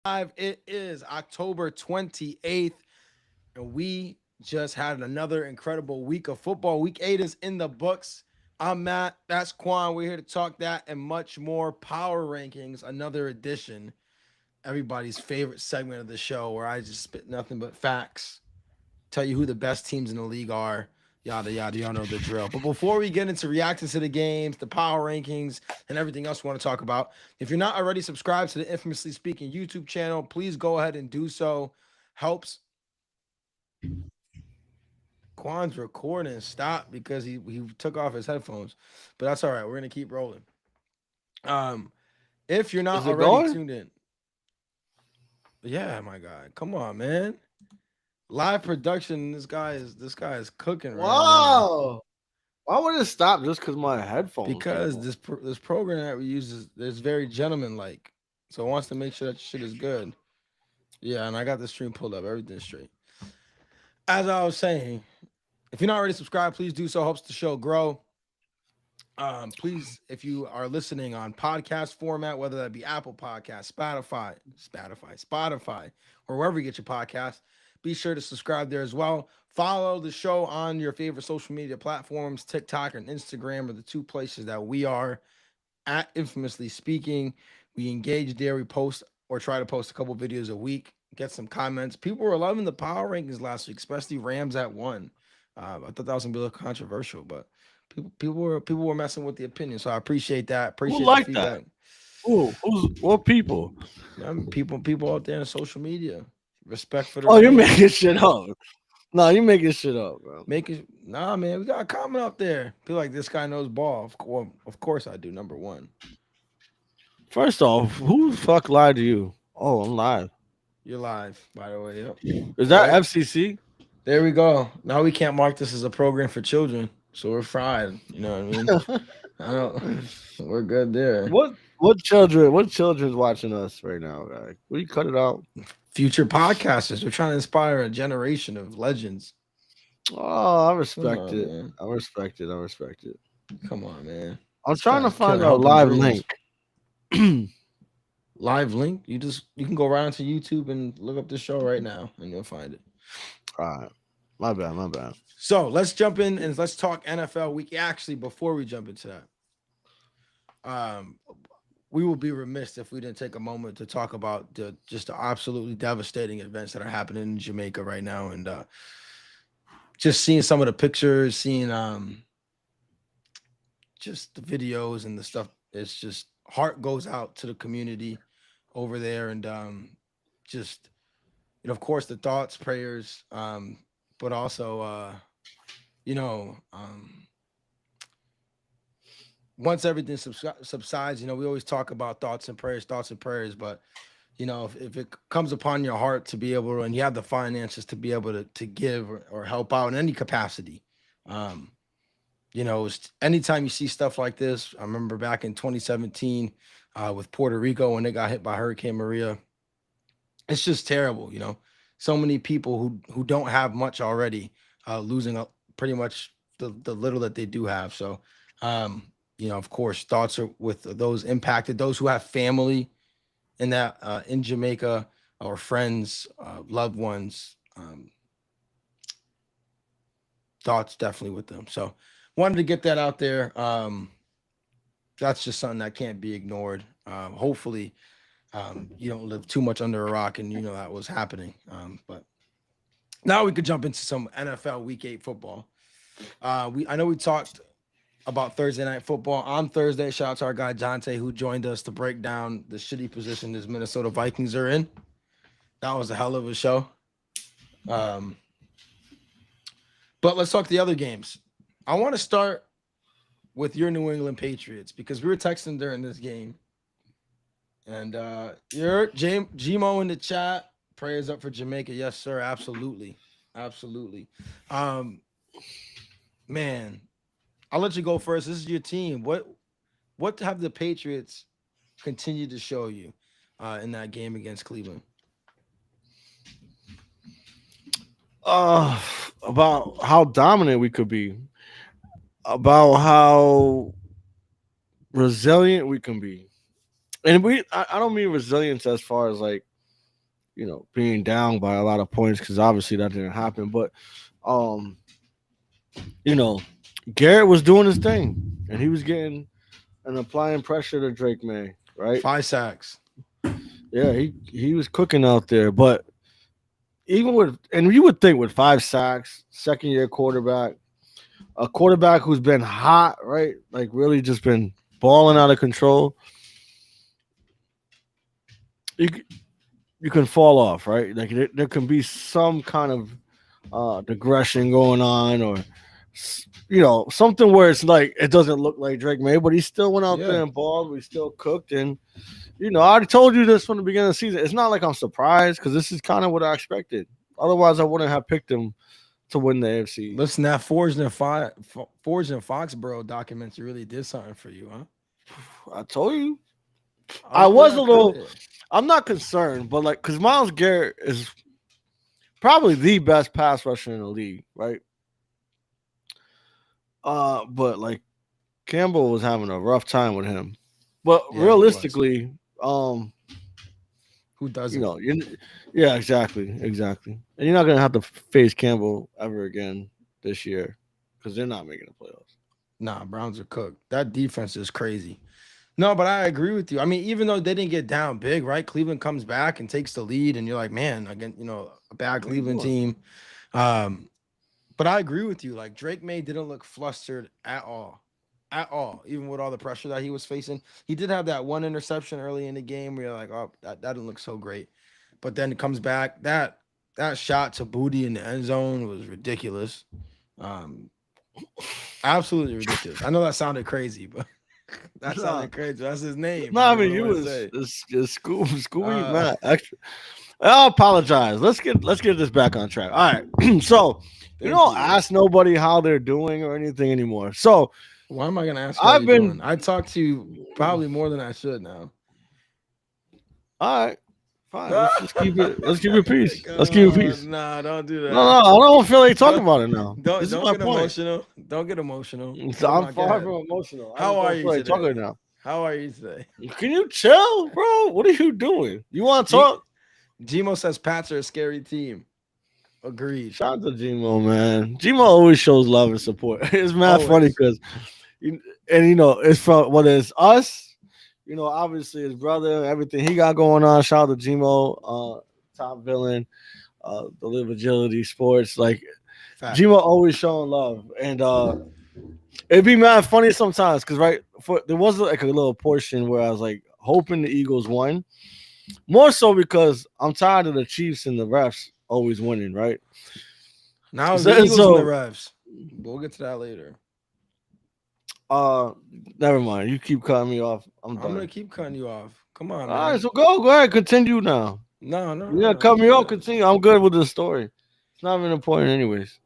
Live. It is October 28th, and we just had another incredible week of football. Week 8 is in the books. I'm Matt. That's Quan. We're here to talk that and much more. Power Rankings, another edition. Everybody's favorite segment of the show where I just spit nothing but facts, tell you who the best teams in the league are, yada, yada. Y'all know the drill. But before we get into reacting to the games, the power rankings, and everything else we want to talk about, if you're not already subscribed to the Infamously Speaking YouTube channel, please go ahead and do so. Helps. Quan's recording stopped because he took off his headphones, but that's all right. We're gonna keep rolling. Um, if you're not Is it already going? tuned in, yeah, my God, come on, man. Live production. This guy is cooking right now Wow. Why would it stop just because my headphones came because on? this program that we use is very gentleman like, so it wants to make sure that shit is good. Yeah, and I got the stream pulled up. Everything's straight. As I was saying, if you're not already subscribed, please do so. Helps the show grow. Please, if you are listening on podcast format, whether that be Apple Podcast, Spotify, or wherever you get your podcast, be sure to subscribe there as well. Follow the show on your favorite social media platforms. TikTok and Instagram are the two places that we are at Infamously Speaking. We engage there. We post or try to post a couple videos a week, get some comments. People were loving the power rankings last week, especially Rams at one. I thought that was gonna be a little controversial, but people were messing with the opinion, so I appreciate that. Who Appreciate the like that? feedback. What people? People out there on social media. Respect for the Oh, you're Rams. making shit up. No, you're making shit up, bro. Make it nah, man. We got a comment up there. Feel like this guy knows ball. Of course I do. Number one, First off, who the fuck lied to you? Oh, I'm live. you're live. By the way, yep. Is that Right FCC? there we go. Now we can't mark this as a program for children, so we're fried. You know what I mean? I don't. We're good there. What children's watching us right now, guy? Will you cut it out? Future podcasters. We're trying to inspire a generation of legends. Oh, I Come respect on, it. man. I respect it. I respect it. Come on, man. I'm This trying to guy's find killing a hoping live dreams. link. Oh, Live link. You can go right onto YouTube and look up this show right now, and you'll find it. all right. My bad. My bad. So let's jump in and let's talk NFL week. Actually, before we jump into that, we would be remiss if we didn't take a moment to talk about the absolutely devastating events that are happening in Jamaica right now, and just seeing some of the pictures, seeing just the videos and the stuff. It's just heart goes out to the community over there, and just of course the thoughts, prayers, but also you know um, once everything subsides, we always talk about thoughts and prayers, but if it comes upon your heart to be able to, and you have the finances to be able to give or help out in any capacity, um, anytime you see stuff like this. I remember back in 2017 with Puerto Rico when they got hit by Hurricane Maria. It's just terrible, so many people who don't have much already, losing pretty much the little that they do have. So of course, thoughts are with those impacted, those who have family in that in Jamaica, or friends, loved ones. Thoughts definitely with them. So wanted to get that out there. That's just something that can't be ignored. Hopefully, you don't live too much under a rock, and that was happening. But now we could jump into some NFL Week 8 football. I know we talked about Thursday night football on Thursday. Shout out to our guy Jonte who joined us to break down the shitty position this Minnesota Vikings are in. That was a hell of a show. Um, but let's talk the other games. I want to start with your New England Patriots because we were texting during this game. And your Gmo in the chat. Prayers up for Jamaica. Yes, sir. Absolutely. Absolutely. Man, I'll let you go first. This is your team. What have the Patriots continued to show you in that game against Cleveland? About how dominant we could be, about how resilient we can be, and I don't mean resilience as far as like being down by a lot of points because obviously that didn't happen. But um, you know, Garrett was doing his thing and he was getting and applying pressure to Drake May, right? 5 sacks. Yeah, he was cooking out there. But even with and you would think with 5 sacks, second year quarterback, a quarterback who's been hot, right? Like really just been balling out of control. You you can fall off, right? Like there can be some kind of digression going on, or something where it's like it doesn't look like Drake May, but he still went out Yeah. there and balled. We still cooked, and I already told you this from the beginning of the season. It's not like I'm surprised because this is kind of what I expected. Otherwise, I wouldn't have picked him to win the AFC. Listen, that Forged in Foxborough documentary really did something for you, huh? I told you. I I'll give was a that little. credit. I'm not concerned, but like, because Miles Garrett is probably the best pass rusher in the league, right? But like Campbell was having a rough time with him. But Yeah, he was. realistically, um, Who you doesn't? know, you, yeah, exactly. And you're not gonna have to face Campbell ever again this year because they're not making the playoffs. Nah, Browns are cooked. That defense is crazy. No, but I agree with you. I mean, even though they didn't get down big, right? Cleveland comes back and takes the lead, and you're like, man, again, a bad What are you Cleveland doing? team. Um, but I agree with you. Like Drake May didn't look flustered at all. Even with all the pressure that he was facing, he did have that one interception early in the game where you're like, oh, that didn't look so great. But then it comes back. That shot to Booty in the end zone was ridiculous. Um, Absolutely ridiculous. I know that sounded crazy, but that Nah, sounded crazy. That's his name. no, I I mean, mean what you do I was say? Scooby Uh, man. Extra. I apologize. Let's get this back on track. All right. So we thank don't you. ask nobody how they're doing or anything anymore. So Why am I gonna ask you how I've you're doing? been I talk to you probably more than I should now. all right. Fine. Let's keep it peace. Let's keep it God, peace. nah, don't do No, that. no, I don't feel like talking Don't about it now. don't This is don't my get point. emotional. Don't get emotional. So Go I'm on, go far ahead. from emotional. I How just are don't you feel like talking today? now. How are you today? Can you chill, bro? What are you doing? You want to G talk? Gmo says Pats are a scary team. Agreed. Shout out to Gmo, man. Gmo always shows love and support. It's mad funny Always. because, it's from whether it's us, obviously his brother, everything he got going on. Shout out to Gmo, top villain, the Live Agility Sports. Like Fact. Gmo always showing love, and it'd be mad funny sometimes because there was like a little portion where I was like hoping the Eagles won, more so because I'm tired of the Chiefs and the refs always winning, right? Now it's the So, Eagles and the so refs. But we'll get to that later. uh, never mind. You keep cutting me off. I'm I'm gonna done. keep cutting you off. Come on, All right, man. so go ahead, continue now. No, no, You gotta no. cut It's me off. good. Continue. I'm good with the story. It's not even important, anyways.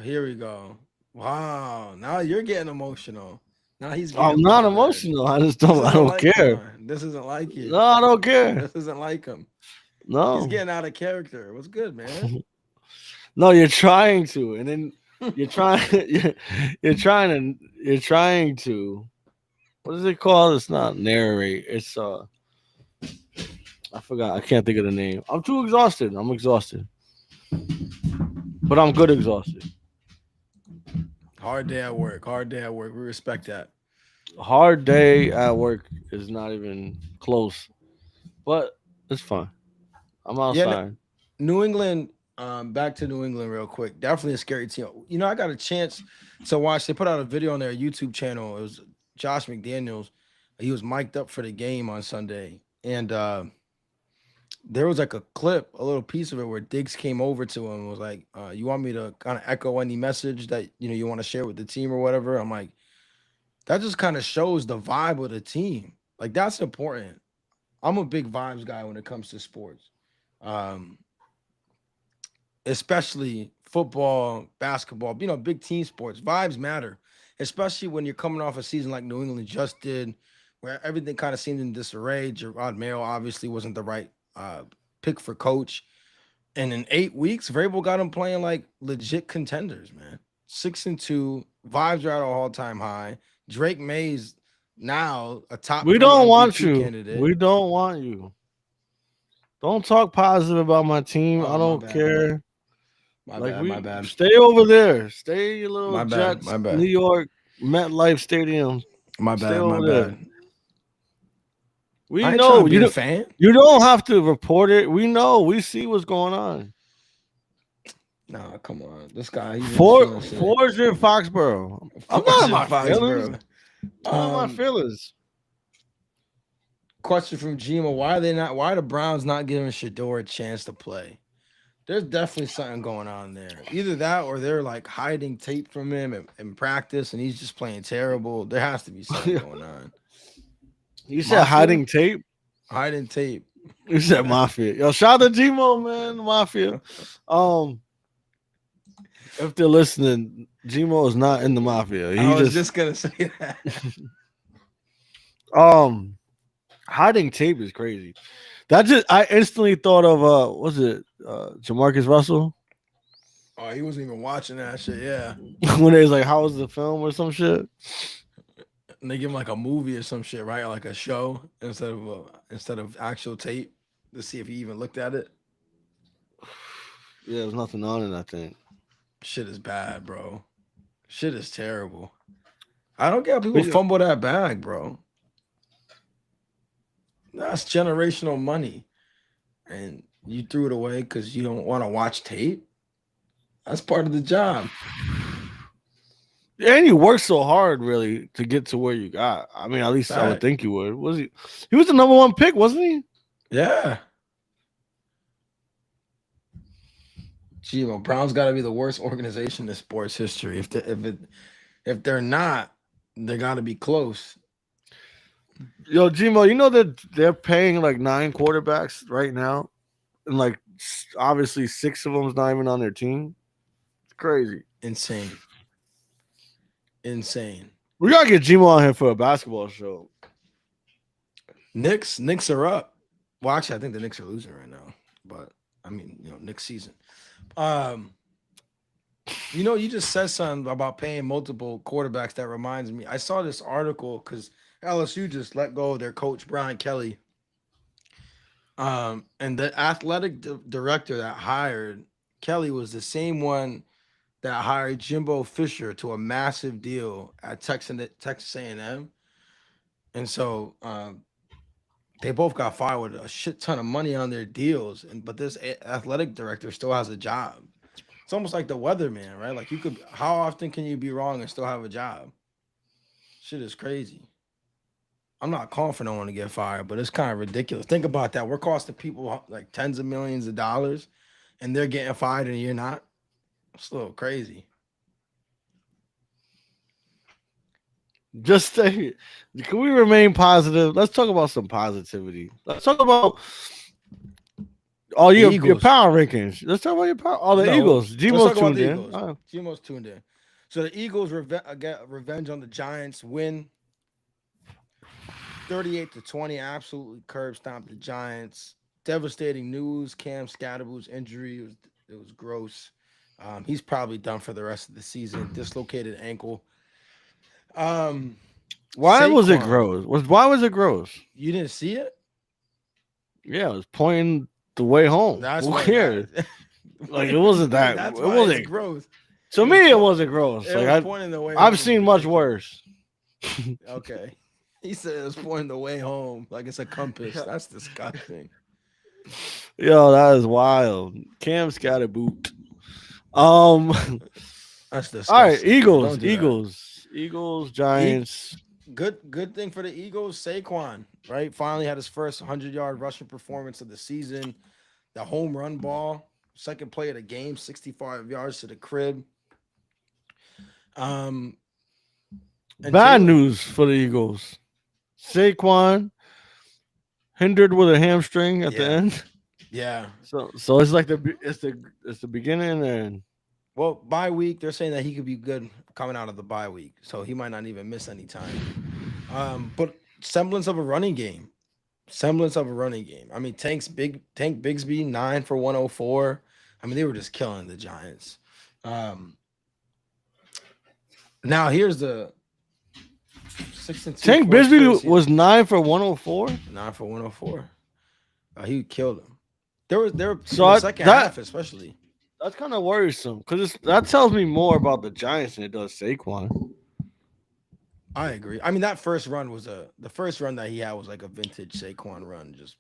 Here we go. Wow. Now you're getting emotional. Now he's I'm getting not bothered. emotional. I just This don't. I isn't don't like. Come care. on. This isn't like No, you. I don't care. This isn't like him. He's No, getting out of character. What's good, man? no. You're trying to, and then you're trying. You're trying to. What is it called? It's not narrate. It's I forgot. I can't think of the name. I'm too exhausted. I'm exhausted, but I'm good exhausted. Hard day at work. Hard day at work. We respect that. Hard day at work is not even close, but it's fine. I'm Yeah, outside. New England. Back to New England real quick. Definitely a scary team. I got a chance to watch. They put out a video on their YouTube channel. It was Josh McDaniels. He was mic'd up for the game on Sunday, and there was like a clip, a little piece of it where Diggs came over to him and was like, "You want me to kind of echo any message that you want to share with the team or whatever?" I'm like, that just kind of shows the vibe of the team. Like that's important. I'm a big vibes guy when it comes to sports. Um, especially football, basketball, big team sports. Vibes matter, especially when you're coming off a season like New England just did, where everything kind of seemed in disarray. Gerard Mayo obviously wasn't the right pick for coach. And in 8 weeks, Vrabel got him playing like legit contenders, man. 6-2, vibes are at an all-time high. Drake May's now a top We 20 don't want MVP you. candidate. We don't want you. Don't talk positive about my team. Oh, I my don't bad, care. my bad. Stay over there. Stay your little My bad, Jets, my bad. New York, MetLife Stadium. My Stay bad, my over there. bad. We I ain't trying know to be you a don't. fan. You don't have to report it. We know. We see what's going on. Nah, come on. This guy, he's in his feelings today. Forge in Foxborough. I'm not in my feelings. Foxborough. I'm not in my feelings. Question from Gima: Why are the Browns not giving Shador a chance to play? There's definitely something going on there. Either that or they're like hiding tape from him in practice and he's just playing terrible. There has to be something going on. You said hiding tape? Hiding tape. You said Mafia. Yo, shout out to Gmo, man. Mafia. If they're listening, Gmo is not in the Mafia. I was just gonna say that. Hiding tape is crazy. I instantly thought of was it Jamarcus Russell? Oh, he wasn't even watching that shit. Yeah, when they was like, "How was the film?" or some shit. And they give him like a movie or some shit, right? Like a show instead of actual tape to see if he even looked at it. Yeah, there's nothing on it. I think shit is bad, bro. Shit is terrible. I don't get how people fumble that bag, bro. That's generational money, and you threw it away because you don't want to watch tape. That's part of the job. And you worked so hard, really, to get to where you got. I mean, at least I would think you would. Was he? He was the number one pick, wasn't he? Yeah. Gee, well, Browns got to be the worst organization in sports history. If they're not, they got to be close. Yo, Gmo, you know that they're paying like 9 quarterbacks right now, and like obviously 6 of them's not even on their team. It's crazy, insane. We gotta get Gmo on here for a basketball show. Knicks are up. Well, actually, I think the Knicks are losing right now, but I mean, Knicks season. You just said something about paying multiple quarterbacks. That reminds me. I saw this article because LSU just let go of their coach Brian Kelly. And the athletic director that hired Kelly was the same one that hired Jimbo Fisher to a massive deal at Texas A&M. And so they both got fired with a shit ton of money on their deals. But this athletic director still has a job. It's almost like the weatherman, right? Like how often can you be wrong and still have a job? Shit is crazy. I'm not calling for no one to get fired, but it's kind of ridiculous. Think about that. We're costing people like tens of millions of dollars and they're getting fired and you're not. It's a little crazy. Just say, can we remain positive? Let's talk about some positivity. Let's talk about your power rankings. Let's talk about your power. The Eagles. Gmo's tuned in. Gmo's tuned in. So the Eagles get revenge on the Giants. Win 38-20. Absolutely curb stomped the Giants. Devastating news. Cam Scatterboo's injury. It was gross. He's probably done for the rest of the season. Dislocated ankle. Why was it gross? Why was it gross? You didn't see it? Yeah, it was pointing the way home. Who cares? Like it wasn't that. It wasn't gross. To me, it wasn't gross. I've seen much worse. Okay. He said it was pointing the way home like it's a compass. That's disgusting. Yo, that is wild. Cam's got a boot. That's disgusting. All right, Eagles, Giants. Good thing for the Eagles. Saquon, right? Finally had his first 100-yard rushing performance of the season. The home run ball, second play of the game, 65 yards to the crib. Bad news for the Eagles. Saquon hindered with a hamstring at the end. Yeah. So it's like it's the beginning and. Well, bye week, they're saying that he could be good coming out of the bye week, so he might not even miss any time. But semblance of a running game. I mean, Tank Bigsby 9 for 104. I mean, they were just killing the Giants. Now here's the 6-2. Tank Bigsby was 9 for 104. 9 for 104. He killed him. There in So the second half, especially. that's kind of worrisome because that tells me more about the Giants than it does Saquon. I agree. I mean, that first run was the first run that he had was like a vintage Saquon run, just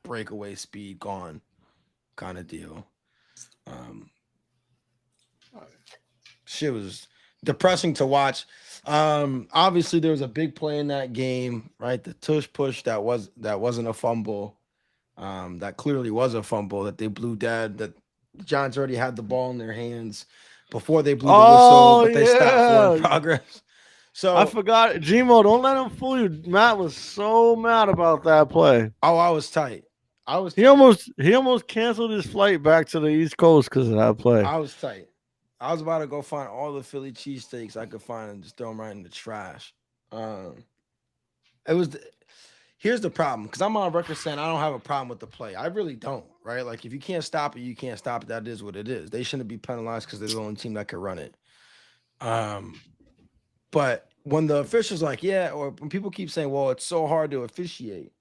breakaway speed gone kind of deal. Um, shit was depressing to watch. Obviously there was a big play in that game, right? The tush push that wasn't a fumble. That clearly was a fumble that they blew dead. That the Giants already had the ball in their hands before they blew the whistle, Oh but they stopped forward yeah, progress. I So, forgot. Gmo, don't let him fool you. Matt was so mad about that play. I was tight. I was He tight. almost canceled his flight back to the East Coast because of that play. I was tight. I was about to go find all the Philly cheesesteaks I could find and just throw them right in the trash. Um, it was. Here's the problem, because I'm on record saying I don't have a problem with the play. I really don't, right? Like if you can't stop it, you can't stop it. That is what it is. They shouldn't be penalized because they're the only team that could run it. But when the officials like, yeah, or when people keep saying, well, it's so hard to officiate,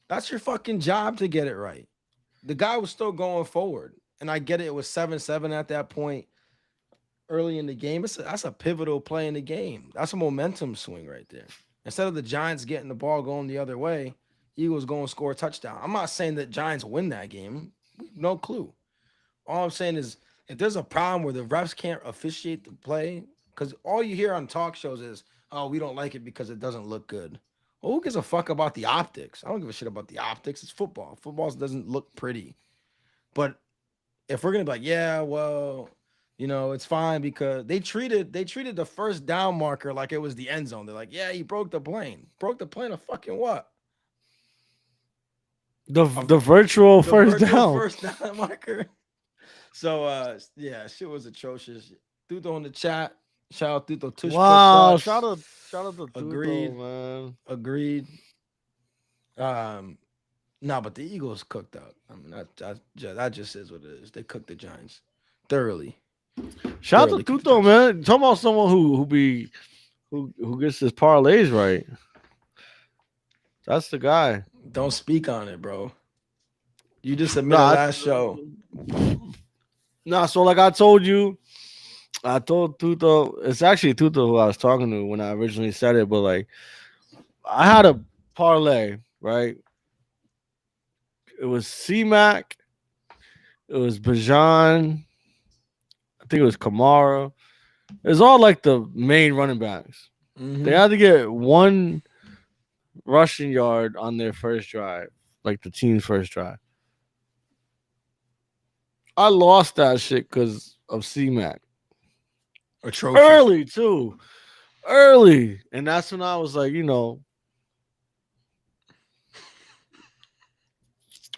that's your fucking job to get it right. The guy was still going forward, and I get it. It was 7-7 at that point early in the game. That's a pivotal play in the game. That's a momentum swing right there. Instead of the Giants getting the ball going the other way, Eagles going to score a touchdown. I'm not saying that Giants win that game. No clue. All I'm saying is if there's a problem where the refs can't officiate the play, because all you hear on talk shows is, oh, we don't like it because it doesn't look good. Well, who gives a fuck about the optics? I don't give a shit about the optics. It's football. Football doesn't look pretty. But if we're gonna be like, yeah, well, it's fine because they treated the first down marker like it was the end zone. They're like, yeah, he broke the plane. Broke the plane of fucking what? The virtual The first virtual down. first down marker. So yeah, shit was atrocious. Tuto in the chat. Shout out Tuto Tush Wow, push shout out to Agreed. Tuto, man. Agreed. Um no, but the Eagles cooked up. I mean, that just is what it is. They cooked the Giants thoroughly. Shout out Thoroughly to cooked the Tuto, Giants. man. Talking about someone who gets his parlays right. That's the guy. Don't speak on it, bro. You just admitted Nah, last show. so like I told you, I told Tuto, it's actually Tuto who I was talking to when I originally said it, but like I had a parlay, right? It was C-Mac, it was Bajan, I think it was Kamara. It's all like the main running backs. They had to get one rushing yard on their first drive, like the team's first drive. I lost that shit because of C-Mac. Atrocious. Early, too. Early. And that's when I was like,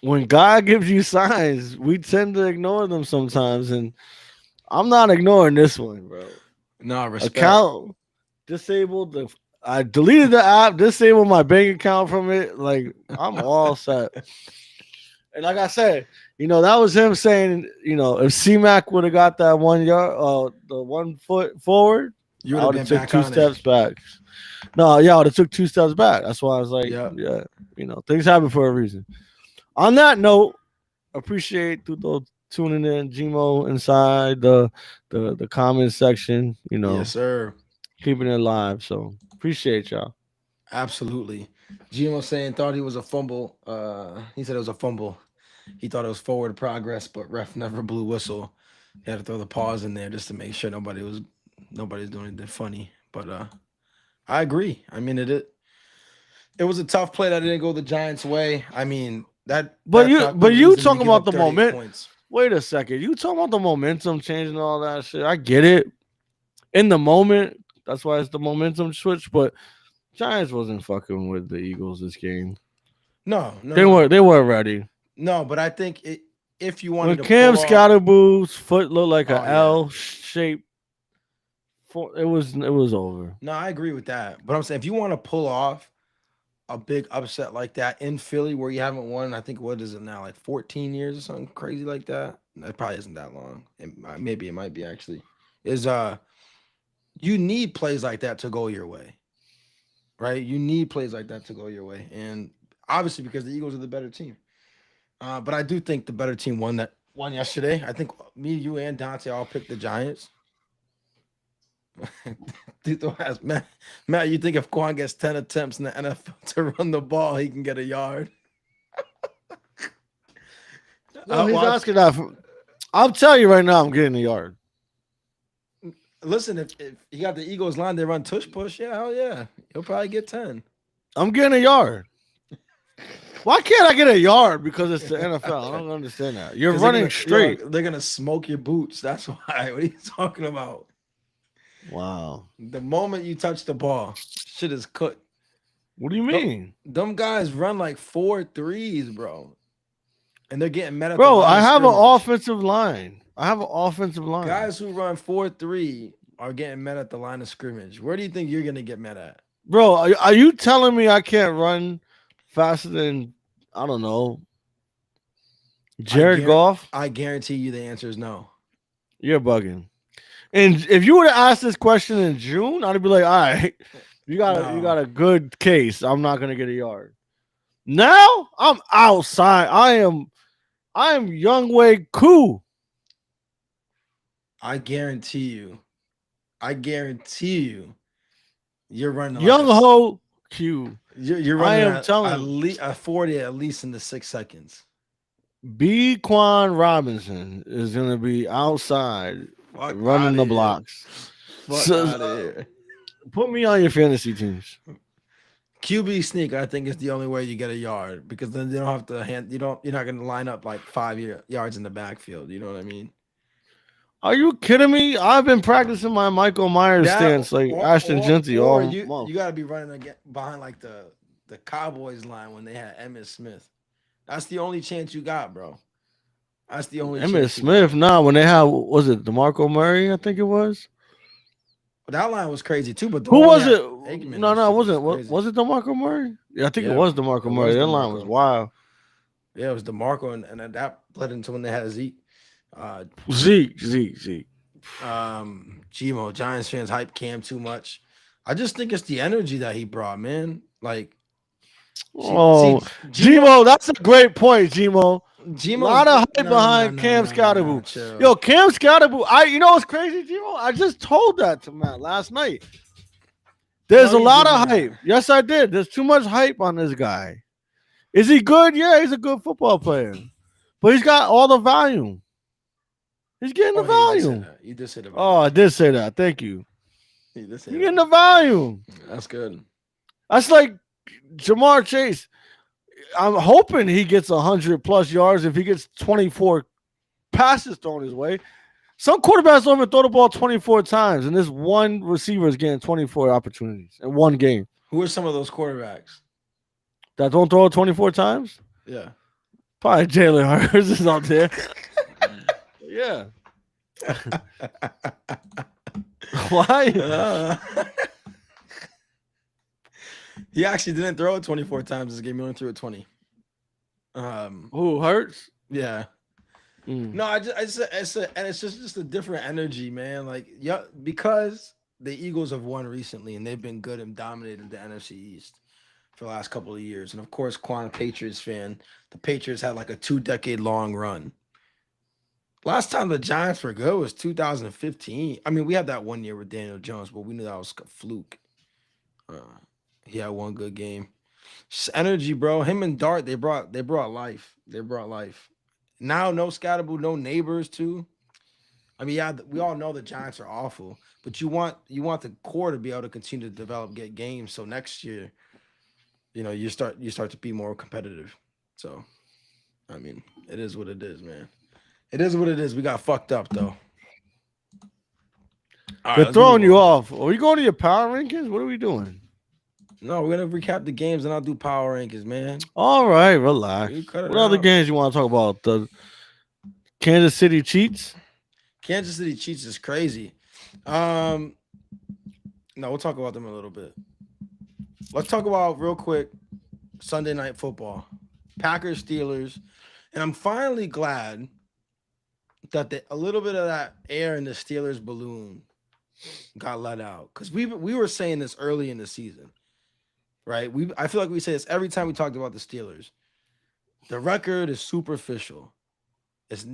when God gives you signs, we tend to ignore them sometimes. And I'm not ignoring this one, bro. No, respect. Account disabled. I deleted the app, disabled my bank account from it. Like, I'm all set. And like I said, that was him saying, if C-Mac would have got that 1 yard, the 1 foot forward, You I would would have have been took back 2 on steps it. back. No, yeah, I would have took 2 steps back. That's why I was like, Yeah. things happen for a reason. On that note, appreciate Tuto tuning in, Gmo inside the comment section. Yes, sir. Keeping it live. So appreciate y'all. Absolutely. Gino saying thought he was a fumble. He said it was a fumble. He thought it was forward progress, but ref never blew whistle. He had to throw the pause in there just to make sure nobody's doing anything funny. But I agree. I mean it was a tough play that didn't go the Giants' way. I mean But that's not the you reason talking give about up the 38 moment. points. Wait a second. You talking about the momentum changing all that shit. I get it. In the moment, that's why it's the momentum switch. But Giants wasn't fucking with the Eagles this game. No. They were ready. No, but I think if you wanted When to Cam pull off, Scatterboo's foot looked like an Oh, yeah. L shape, it was over. no, I agree with that. But I'm saying if you want to pull off a big upset like that in Philly where you haven't won, I think what is it now, like 14 years or something crazy like that? That probably isn't that long. Maybe it might be actually. Is you need plays like that to go your way. Right? You need plays like that to go your way. And obviously because the Eagles are the better team. But I do think the better team won yesterday. I think me, you, and Dante all picked the Giants. Dude, don't ask Matt. Matt, you think if Quan gets 10 attempts in the NFL to run the ball, he can get a yard? No, he's Watch. asking that. I'll tell you right now, I'm getting a yard. Listen, if you got the Eagles line, they run tush push. Yeah, hell yeah, he'll probably get 10. I'm getting a yard. Why can't I get a yard? Because it's the NFL. I don't understand that. You're running straight. They're gonna smoke your boots. That's why. What are you talking about? Wow. The moment you touch the ball, shit is cooked. What do you mean? Them guys run like 4 threes, bro. And they're getting mad at bro. the I have an scrimmage. offensive line. Guys who run 4-3 are getting mad at the line of scrimmage. Where do you think you're gonna get mad at? Bro, are you telling me I can't run faster than, I don't know, Jared Goff? I guarantee you the answer is no. You're bugging. And if you would have asked this question in June, I'd be like, all right, you got a good case. I'm not gonna get a yard. Now I'm outside. I am Young Wei Koo. I guarantee you. You're running Young Ho Q. You're running at least a 40 at least in the 6 seconds. B. Quan Robinson is gonna be outside running the blocks. Put me on your fantasy teams. QB sneak, I think, is the only way you get a yard, because then you don't have to you're not gonna line up like 5 yards in the backfield. You know what I mean? Are you kidding me? I've been practicing my Michael Myers stance like Ashton Genty all month. You gotta be running behind like the Cowboys line when they had Emmitt Smith. That's the only chance you got, bro. That's the only Emmitt Smith. Nah, when they had, was it DeMarco Murray? I think it was. That line was crazy too. But who was it? No, it wasn't. Was it DeMarco Murray? Yeah, I think it was DeMarco Murray. That line was wild. Yeah, it was DeMarco, and that led into when they had Zeke. Zeke. Gmo, Giants fans hype Cam too much. I just think it's the energy that he brought, man. Like, Gmo, that's a great point, Gmo. A lot of hype behind Cam Scatterboo. Yo, Cam Scatterboo. You know what's crazy, Gmo? I just told that to Matt last night. There's a lot of hype. Yes, I did. There's too much hype on this guy. Is he good? Yeah, he's a good football player. But he's got all the volume. He's getting the volume. You did say that. Oh, I did say that. Thank you. You're getting the volume. That's good. That's like Jamar Chase. I'm hoping he gets 100+ yards if he gets 24 passes thrown his way. Some quarterbacks don't even throw the ball 24 times, and this one receiver is getting 24 opportunities in one game. Who are some of those quarterbacks that don't throw it 24 times? Yeah. Probably Jalen Hurts is out there. Yeah. Why? He actually didn't throw it 24 times this game. He only threw it 20. Who, Hurts? Yeah. No, it's just a different energy, man. Like, yeah, because the Eagles have won recently and they've been good and dominated the NFC East for the last couple of years. And of course, Quan, a Patriots fan, the Patriots had like a 2-decade-long run. Last time the Giants were good was 2015. I mean, we had that 1 year with Daniel Jones, but we knew that was a fluke. He had one good game. Just energy, bro. Him and Dart, they brought life. They brought life. Now, no Scatterboo, no Neighbors too. I mean, yeah, we all know the Giants are awful, but you want the core to be able to continue to develop, get games. So next year, you start to be more competitive. So, I mean, it is what it is, man. It is what it is. We got fucked up though. They're throwing you off. Are we going to your power rankings? What are we doing? No, we're gonna recap the games and I'll do power rankings, man. All right, relax. What other games you want to talk about? The Kansas City Chiefs? Kansas City Chiefs is crazy. No, we'll talk about them a little bit. Let's talk about real quick Sunday Night Football. Packers Steelers. And I'm finally glad that a little bit of that air in the Steelers balloon got let out. Because we were saying this early in the season. Right? I feel like we say this every time we talked about the Steelers. The record is superficial.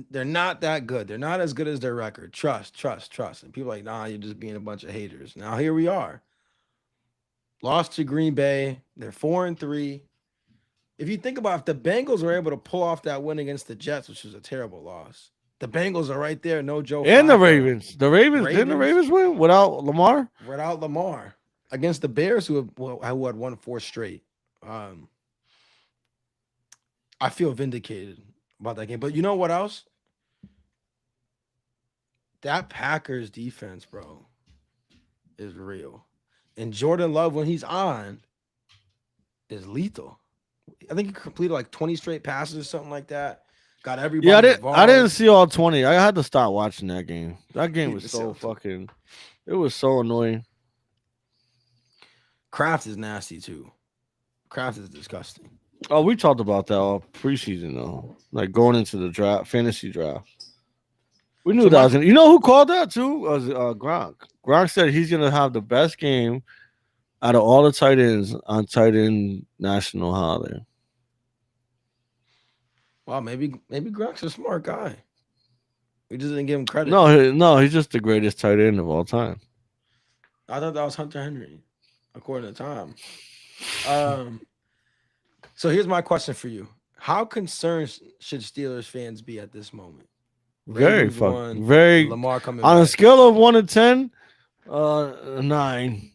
They're not that good. They're not as good as their record. Trust, trust, trust. And people are like, nah, you're just being a bunch of haters. Now here we are. Lost to Green Bay. They're 4-3. If you think about if the Bengals were able to pull off that win against the Jets, which was a terrible loss, the Bengals are right there. No Joe And the Flacco. Ravens. Didn't the Ravens win without Lamar? Without Lamar against the Bears, who had won 4 straight. I feel vindicated about that game. But you know what else? That Packers defense, bro, is real. And Jordan Love, when he's on, is lethal. I think he completed like 20 straight passes or something like that. Got everybody. Yeah, I didn't see all 20. I had to stop watching that game. That game was so fucking. It was so annoying. Kraft is nasty too. Kraft is disgusting. Oh, we talked about that all preseason though. Like going into the draft, fantasy draft. We knew that was gonna. You know who called that too? Was Gronk. Gronk said he's gonna have the best game out of all the tight ends on tight end national holiday. Wow, maybe Gronk's a smart guy. We just didn't give him credit. No, he's just the greatest tight end of all time. I thought that was Hunter Henry, according to Tom. So here's my question for you: how concerned should Steelers fans be at this moment? Very fucking very. Lamar coming on back. a scale of 1 to 10, 9,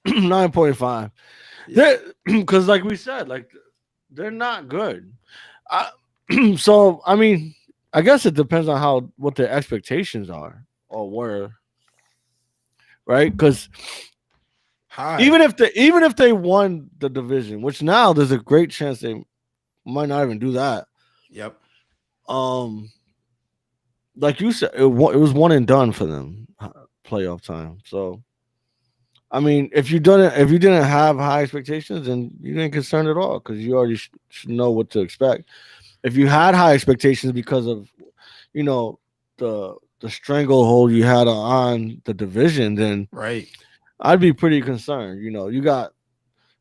9.5. Yeah. Because like we said, like they're not good. So I mean, I guess it depends on what their expectations are or were, right? Because even if they won the division, which now there's a great chance they might not even do that. Yep. Like you said, it was one and done for them playoff time. So, I mean, if you didn't have high expectations, then you didn't concern at all because you already should know what to expect. If you had high expectations because of, the stranglehold you had on the division, then right, I'd be pretty concerned. You got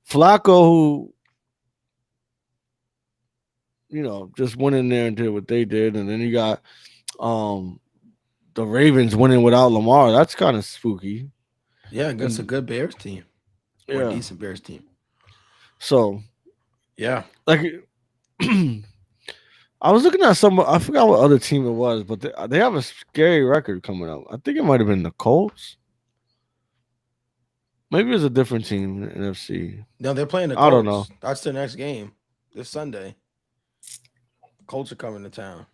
Flacco who, just went in there and did what they did, and then you got the Ravens winning without Lamar. That's kind of spooky. Yeah, against a good Bears team. Or a decent Bears team. So, yeah. Like, I was looking at I forgot what other team it was, but they have a scary record coming up. I think it might have been the Colts. Maybe it was a different team in NFC. No, they're playing the Colts. I don't know. That's their next game this Sunday. Colts are coming to town.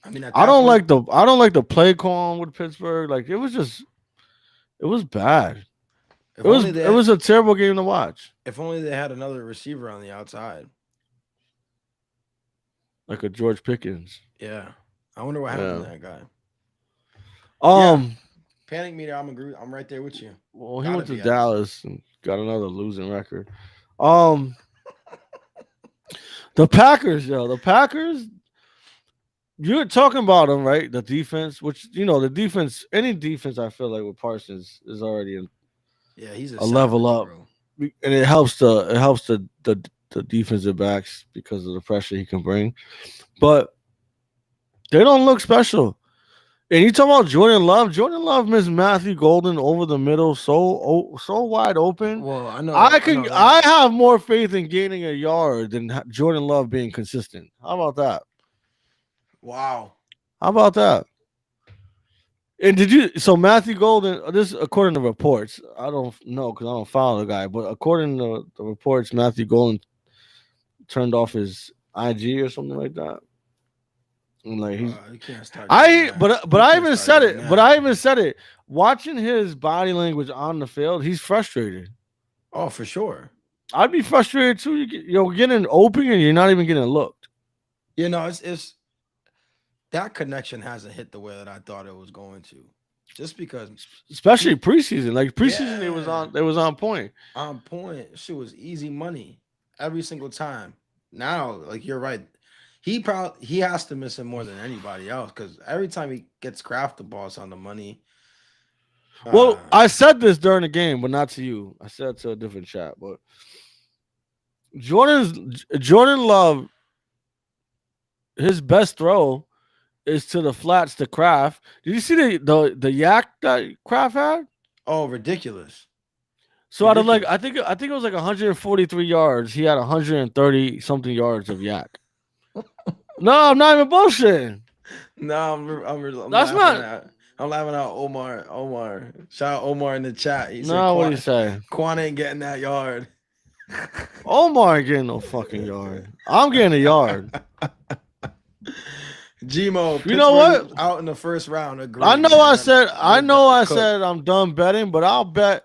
I mean, I don't like the play call with Pittsburgh. Like it was bad. It was a terrible game to watch. If only they had another receiver on the outside, like a George Pickens. Yeah, I wonder what happened to that guy. Panic meter. I'm right there with you. Well, he went to Dallas and got another losing record. The Packers, the Packers. You're talking about them, right? The defense, which the defense, any defense, I feel like with Parsons is already he's a level up, bro. And it helps the defensive backs because of the pressure he can bring, but they don't look special. And you talk about Jordan Love. Jordan Love missed Matthew Golden over the middle, so wide open. Well, I know. I have more faith in gaining a yard than Jordan Love being consistent. How about that? Wow. How about that? And so Matthew Golden, this according to reports, I don't know because I don't follow the guy, but according to the reports, Matthew Golden turned off his IG or something like that. And like I even said it. Watching his body language on the field, he's frustrated. Oh, for sure. I'd be frustrated too. You're getting open and you're not even getting looked. It's that connection hasn't hit the way that I thought it was going to. Just because, especially preseason, it was on point. On point. Shit was easy money every single time. Now, like you're right, he has to miss it more than anybody else because every time he gets Kraft the ball, it's on the money. Well, I said this during the game, but not to you. I said it to a different chat, but Jordan Love, his best throw is to the flats to Kraft. Did you see the yak that Kraft had? Oh, ridiculous. So out of I think it was like 143 yards. He had 130 something yards of yak. No, I'm not even bullshitting. No, I'm That's laughing not. at. I'm laughing at Omar. Omar, shout out Omar in the chat. He said, No, what do you say? Quan ain't getting that yard. Omar ain't getting no fucking yard. I'm getting a yard. Gmo, you know what? Out in the first round. Agreed, I know. Man. I said I'm done betting, but I'll bet.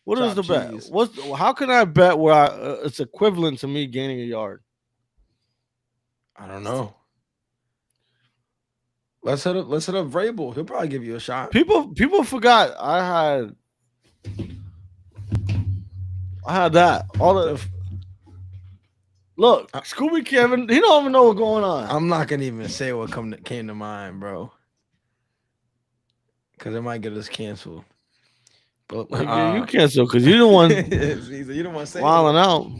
What is the bet? How can I bet where it's equivalent to me gaining a yard? I don't know. Let's hit up Vrabel. He'll probably give you a shot. People forgot I had that. All the look, Scooby Kevin, he don't even know what's going on. I'm not gonna even say what came to mind, bro. Cause it might get us canceled. But you cancel because you the one you don't want to say wilding out.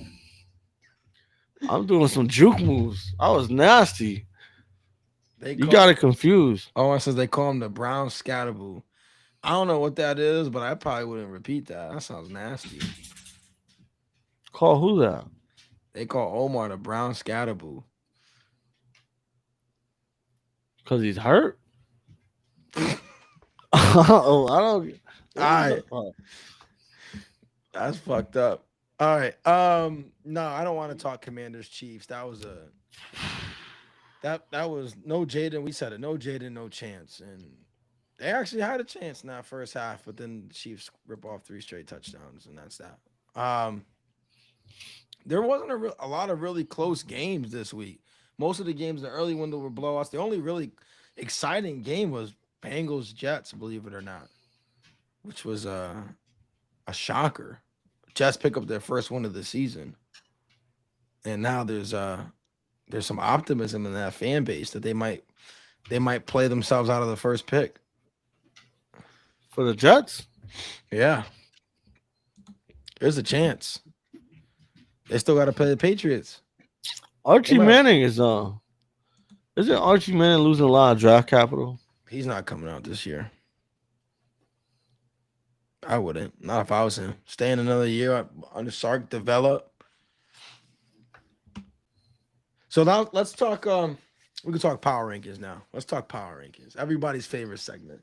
I'm doing some juke moves. I was nasty. You got it confused. Oh, it says they call him the brown scatterboo. I don't know what that is, but I probably wouldn't repeat that. That sounds nasty. Call who that? They call Omar the brown scatterboo. Because he's hurt? Oh, I don't. All right. That's fucked up. All right. No, I don't want to talk Commanders Chiefs. That was that was no Jaden. We said it. No Jaden, no chance. And they actually had a chance in that first half, but then the Chiefs rip off 3 straight touchdowns, and that's that. There wasn't a lot of really close games this week. Most of the games in the early window were blowouts. The only really exciting game was Bengals Jets, believe it or not, which was a shocker. Jets pick up their first win of the season, and now there's some optimism in that fan base that they might play themselves out of the first pick for the Jets. Yeah, there's a chance. They still got to play the Patriots. Archie Manning isn't Archie Manning losing a lot of draft capital? He's not coming out this year. I wouldn't. Not if I was him. Staying another year under Sark, develop. So now let's talk. We can talk power rankings now. Let's talk power rankings. Everybody's favorite segment.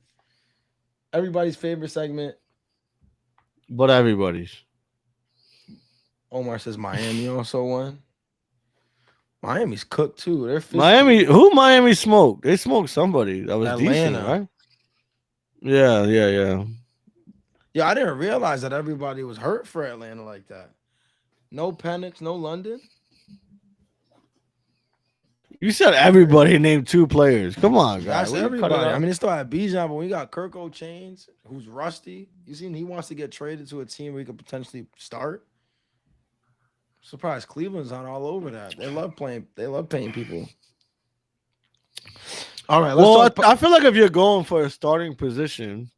But everybody's. Omar says Miami also won. Miami's cooked too. They're Miami smoked? They smoked somebody that was Atlanta. Decent, right? Yeah. Yeah, I didn't realize that everybody was hurt for Atlanta like that. No Penix, no London. You said everybody named 2 players. Come on, guys. That's everybody. I mean, they still had Bijan, but we got Kirk O'Chains, who's rusty. You seen he wants to get traded to a team where he could potentially start. Surprised Cleveland's not all over that. They love paying people. All right. I feel like if you're going for a starting position,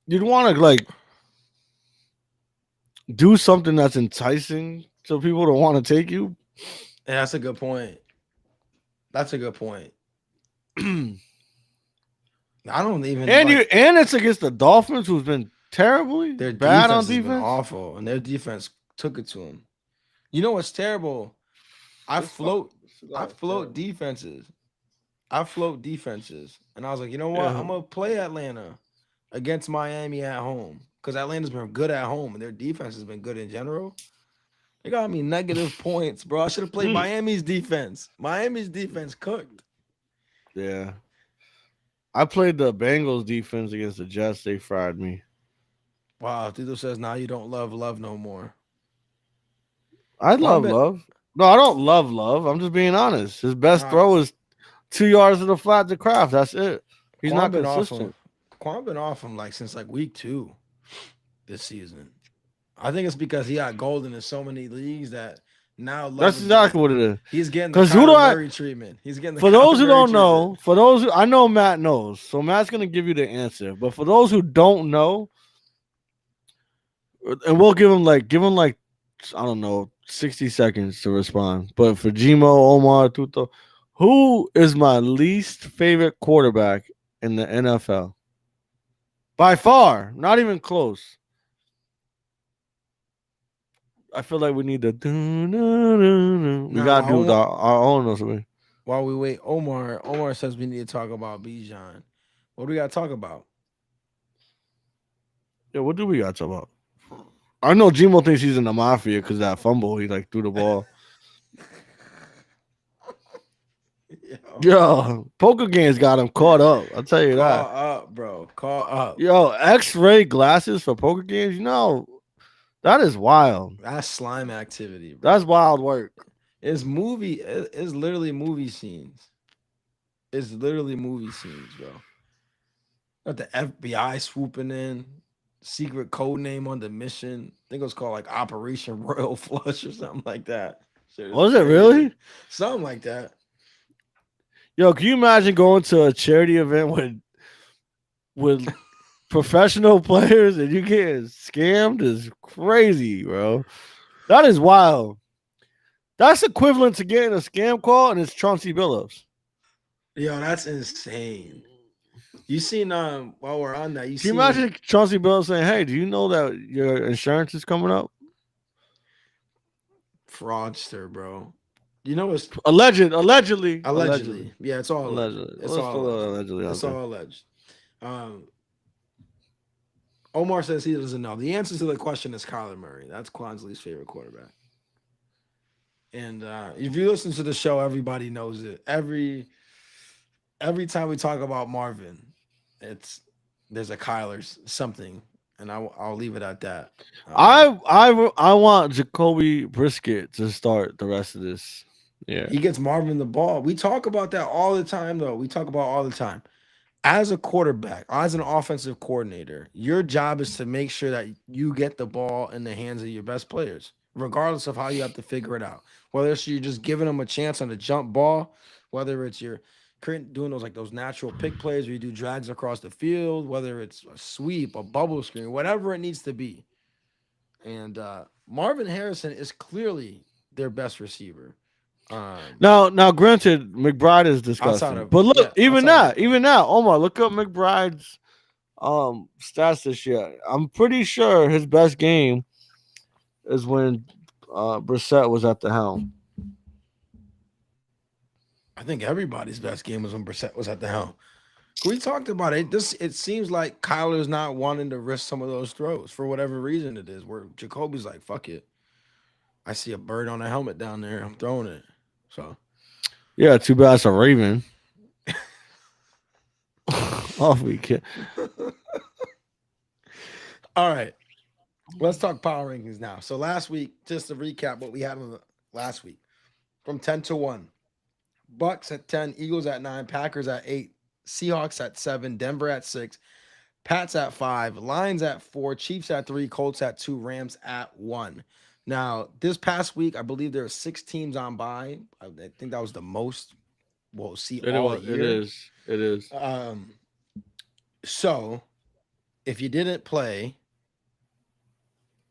you'd want to do something that's enticing so people don't want to take you. Yeah, that's a good point. I don't even. And it's against the Dolphins, who's been terribly bad on defense. Been awful, and their defense took it to them. You know what's terrible? I float defenses. And I was like, you know what? I'm gonna play Atlanta against Miami at home because Atlanta's been good at home and their defense has been good in general. They got me negative points, bro. I should have played Miami's defense. Miami's defense cooked. Yeah. I played the Bengals defense against the Jets. They fried me. Wow. Tito says now you don't love no more. I love Love. No, I don't love Love. I'm just being honest. His best throw is 2 yards to the flat to Kraft. That's it. He's not consistent. Quan been off him since week 2 this season. I think it's because he got golden in so many leagues that now that's exactly what it is. He's getting the Kyler Murray treatment. He's getting the for those who don't know, I know Matt knows, so Matt's gonna give you the answer. But for those who don't know, and we'll give him I don't know, 60 seconds to respond. But for Gmo, Omar, Tuto, who is my least favorite quarterback in the NFL? By far, not even close. I feel like we need to. We Now, gotta do our own or something. while we wait, Omar says we need to talk about Bijan. What do we got to talk about? Yeah, what do we got to talk about? I know Gmo thinks he's in the mafia because that fumble he like threw the ball. Yo, Yo, poker games got him caught up. I'll tell you call that. up, bro. Call up. Yo, X-ray glasses for poker games. That is wild. That's slime activity, bro. That's wild work. It's literally movie scenes. It's literally movie scenes, bro. Got the FBI swooping in, secret code name on the mission. I think it was called like Operation Royal Flush or something like that. Shit Was it crazy. really? Something like that. Yo, can you imagine going to a charity event with professional players and you getting scammed? Is crazy, bro. That is wild. That's equivalent to getting a scam call and it's Chauncey Billups. Yo, that's insane. You seen while we're on that, Can you seen imagine Chauncey Billups saying, "Hey, do you know that your insurance is coming up?" fraudster, bro. You know it's Allegedly. Yeah, it's all alleged. Allegedly. It's Let's all put alleged. allegedly out It's there. all alleged. Um, Omar says he doesn't know. The answer to the question is Kyler Murray. That's Quan's least favorite quarterback. And if you listen to the show, everybody knows it. Every time we talk about Marvin, there's a Kyler's something, and I'll leave it at that. I want Jacoby Brisket to start the rest of this. Yeah. He gets Marvin the ball. We talk about that all the time, though. We talk about all the time. As a quarterback, as an offensive coordinator, your job is to make sure that you get the ball in the hands of your best players, regardless of how you have to figure it out. Whether it's you're just giving them a chance on a jump ball, whether it's you're doing those natural pick plays where you do drags across the field, whether it's a sweep, a bubble screen, whatever it needs to be. And Marvin Harrison is clearly their best receiver. Now, granted, McBride is Outside disgusting, of but look, even outside now, Omar, look up McBride's stats this year. I'm pretty sure his best game is when Brissett was at the helm. I think everybody's best game was when Brissett was at the helm. We talked about it. It seems like Kyler's not wanting to risk some of those throws for whatever reason it is. Where Jacoby's like, "Fuck it, I see a bird on a helmet down there. I'm throwing it." So, Yeah, too bad it's a Raven. Off we can. all right, let's talk power rankings now. So last week, just to recap what we had on the last week, from 10 to 1, Bucks at 10, Eagles at 9, Packers at 8, Seahawks at 7, Denver at 6, Pats at 5, Lions at 4, Chiefs at 3, Colts at 2, Rams at 1. Now, this past week, I believe there are 6 teams on bye. I think that was the most we'll see all year. It is. So, if you didn't play,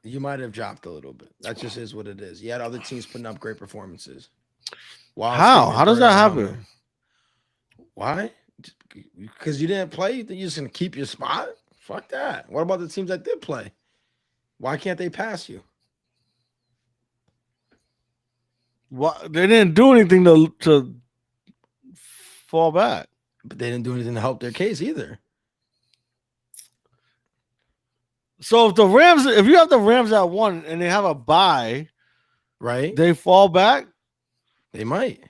you might have dropped a little bit. That just is what it is. You had other teams putting up great performances. How? How does that happen? Why? Because you didn't play? You think you're just going to keep your spot? Fuck that. What about the teams that did play? Why can't they pass you? What? They didn't do anything to fall back. But they didn't do anything to help their case either. So if you have the Rams at 1 and they have a bye, right? They fall back? They might.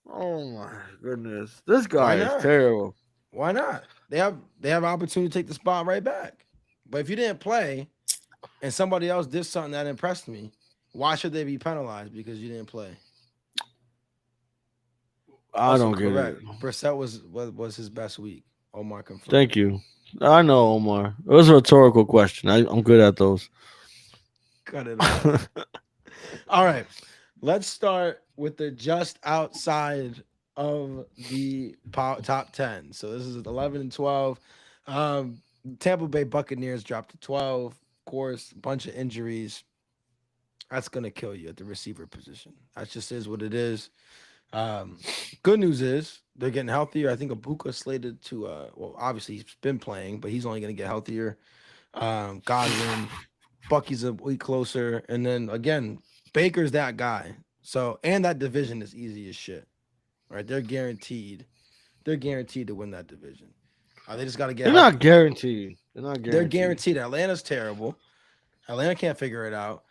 Oh my goodness. This guy is terrible. Why not? They have opportunity to take the spot right back. But if you didn't play and somebody else did something that impressed me, why should they be penalized because you didn't play? I don't get it. Brissett was his best week. Omar confirmed. Thank you. I know, Omar. It was a rhetorical question. I'm good at those. Cut it off. All right. Let's start with the just outside of the top 10. So this is 11 and 12. Tampa Bay Buccaneers dropped to 12. Of course, a bunch of injuries. That's gonna kill you at the receiver position. That just is what it is. Um, Good news is they're getting healthier. I think Abuka slated to well, obviously he's been playing, but he's only gonna get healthier. Godwin, Bucky's a week closer, and then again, Baker's that guy. So and that division is easy as shit. Right? They're guaranteed. They're guaranteed to win that division. They just got to get They're healthy. not guaranteed. They're not They're guaranteed. guaranteed. Atlanta's terrible. Atlanta can't figure it out.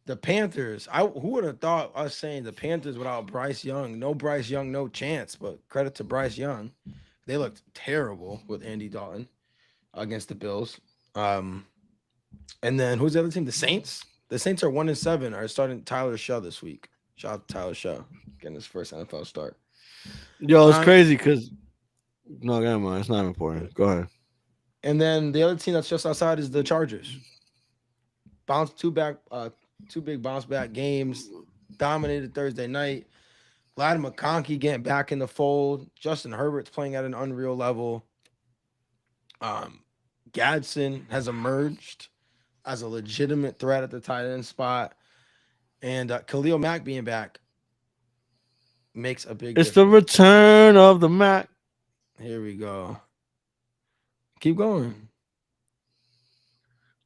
The Panthers, who would have thought us saying the Panthers without Bryce Young? No Bryce Young, no chance. But credit to Bryce Young, they looked terrible with Andy Dalton against the Bills. And then who's the other team? The Saints. The Saints are 1-7. Are starting Tyler Shaw this week. Shout out to Tyler Shaw getting his first NFL start. Yo, it's crazy because no, never mind. It's not important. Go ahead. And then the other team that's just outside is the Chargers. Two big bounce back games. Dominated Thursday night. Ladd McConkey getting back in the fold. Justin Herbert's playing at an unreal level. Gadsden has emerged as a legitimate threat at the tight end spot. And Khalil Mack being back makes a big It's difference. the return of the Mac. Here we go. Keep going.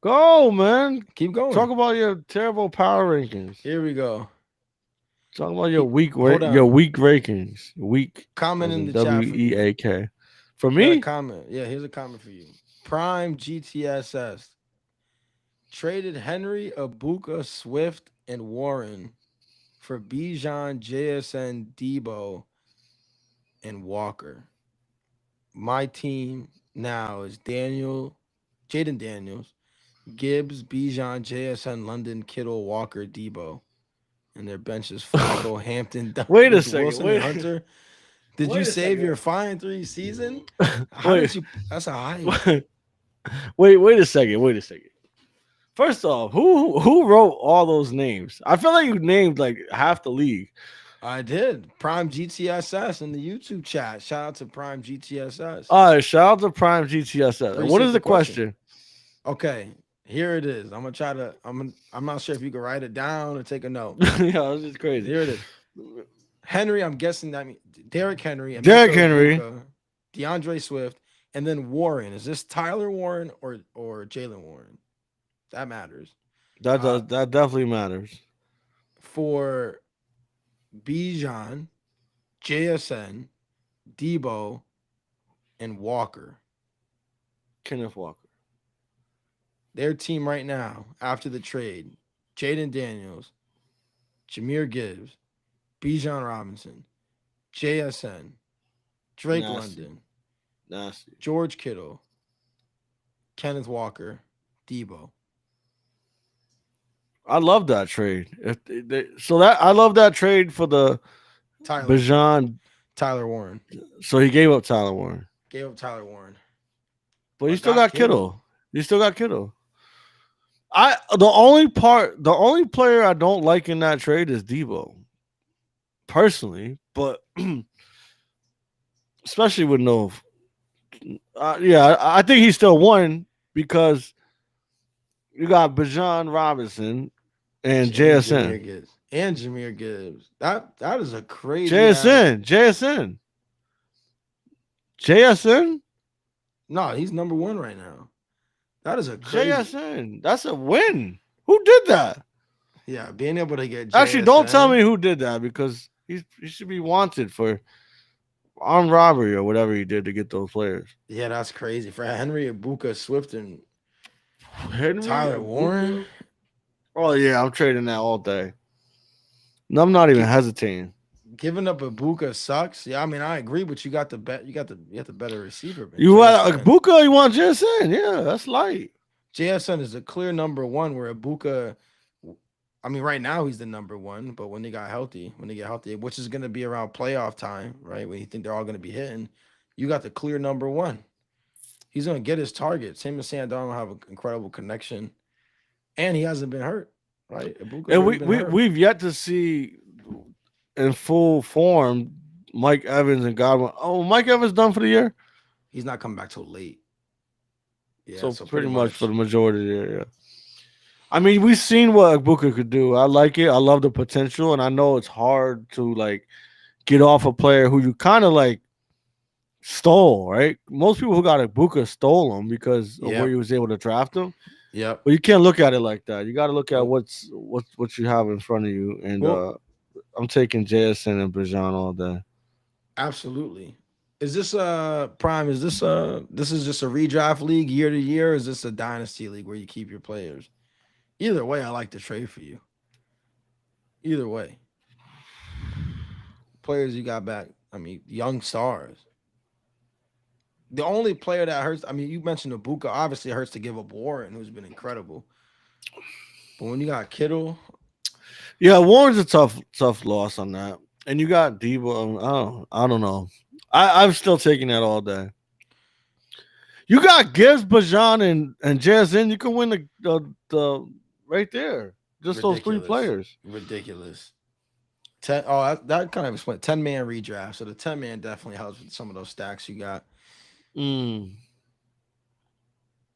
Go, man. Keep going. Talk about your terrible power rankings. Here we go. Talk about your weak Hold on. your weak rankings. Weak. Comment in the chat for you. WEAK. For Got a me, comment. Yeah, here's a comment for you. Prime GTSS traded Henry, Abuka, Swift, and Warren for Bijan, JSN, Debo, and Walker. My team now is Jaden Daniels, Gibbs, Bijan, JSN, London, Kittle, Walker, Debo. And their bench is Flacco, Hampton, Wait a Wilson, second, and Hunter. Did wait you a save second. your 5-3 season? How Wait. did you? That's a high. wait a second. First off, who wrote all those names? I feel like you named like half the league. I did. Prime GTSS in the YouTube chat. Shout out to Prime GTSS. All right, shout out to Prime GTSS. What Appreciate is the the question? Okay, here it is. I'm gonna try to. I'm not sure if you can write it down or take a note. Yeah, this is crazy. Here it is. Henry, I'm guessing that means Derrick Henry. Derrick Henry. DeAndre Swift, and then Warren. Is this Tyler Warren or Jalen Warren? That matters. That definitely matters. For Bijan, JSN, Debo, and Walker. Kenneth Walker. Their team right now, after the trade, Jaden Daniels, Jahmyr Gibbs, Bijan Robinson, JSN, Drake London, George Kittle, Kenneth Walker, Debo. I love that trade. I love that trade for the Bijan. Tyler Warren. So he gave up Tyler Warren. Gave up Tyler Warren. But you still got Kittle. You still got Kittle. The only player I don't like in that trade is Debo. Personally, but especially with no I think he still won because you got Bijan Robinson and JSN. And Jahmyr Gibbs. That is a crazy JSN. No, he's number one right now. That is a crazy JSN. That's a win. Who did that? Yeah, being able to get Actually, don't tell me who did that because he should be wanted for armed robbery or whatever he did to get those players. Yeah, that's crazy. For Henry, Abuka, Swift, and Henry, Tyler Warren. Oh yeah, I'm trading that all day. No, I'm not even hesitating. Giving up Abuka sucks. Yeah, I mean I agree, but you got the better receiver. Man. You want Abuka? You want JSN? Yeah, that's light. JSN is a clear number one. Where Abuka, I mean, right now he's the number one, but when they get healthy, which is going to be around playoff time, right? When you think they're all going to be hitting, you got the clear number one. He's going to get his targets. Him and Sam Darnold have an incredible connection, and he hasn't been hurt, right? And we've yet to see in full form Mike Evans and Godwin. Oh, Mike Evans done for the year? He's not coming back till late. Yeah, so pretty much for the majority of the year. Yeah. I mean, we've seen what Ibuka could do. I like it. I love the potential, and I know it's hard to like get off a player who you kind of like stole, right? Most people who got Ibuka stole him because of where Yep. he was able to draft him. Yep. But you can't look at it like that. You got to look at Nope. what you have in front of you. And Well, I'm taking JSN and Bajan all day. absolutely. Is this prime? This is just a redraft league year to year? Or is this a dynasty league where you keep your players? Either way, I like the trade for you. Either way, players you got back. I mean, young stars. The only player that hurts. I mean, you mentioned Ibuka. Obviously, it hurts to give up Warren, who's been incredible. But when you got Kittle, Yeah, Warren's a tough loss on that. And you got Debo. I don't know. I'm still taking that all day. You got Gibbs, Bajan, and JSN. You can win the right there. Just those three ridiculous, players. ridiculous. Ten. Oh, that kind of explains 10-man redraft. So the 10-man definitely helps with some of those stacks you got. Mm.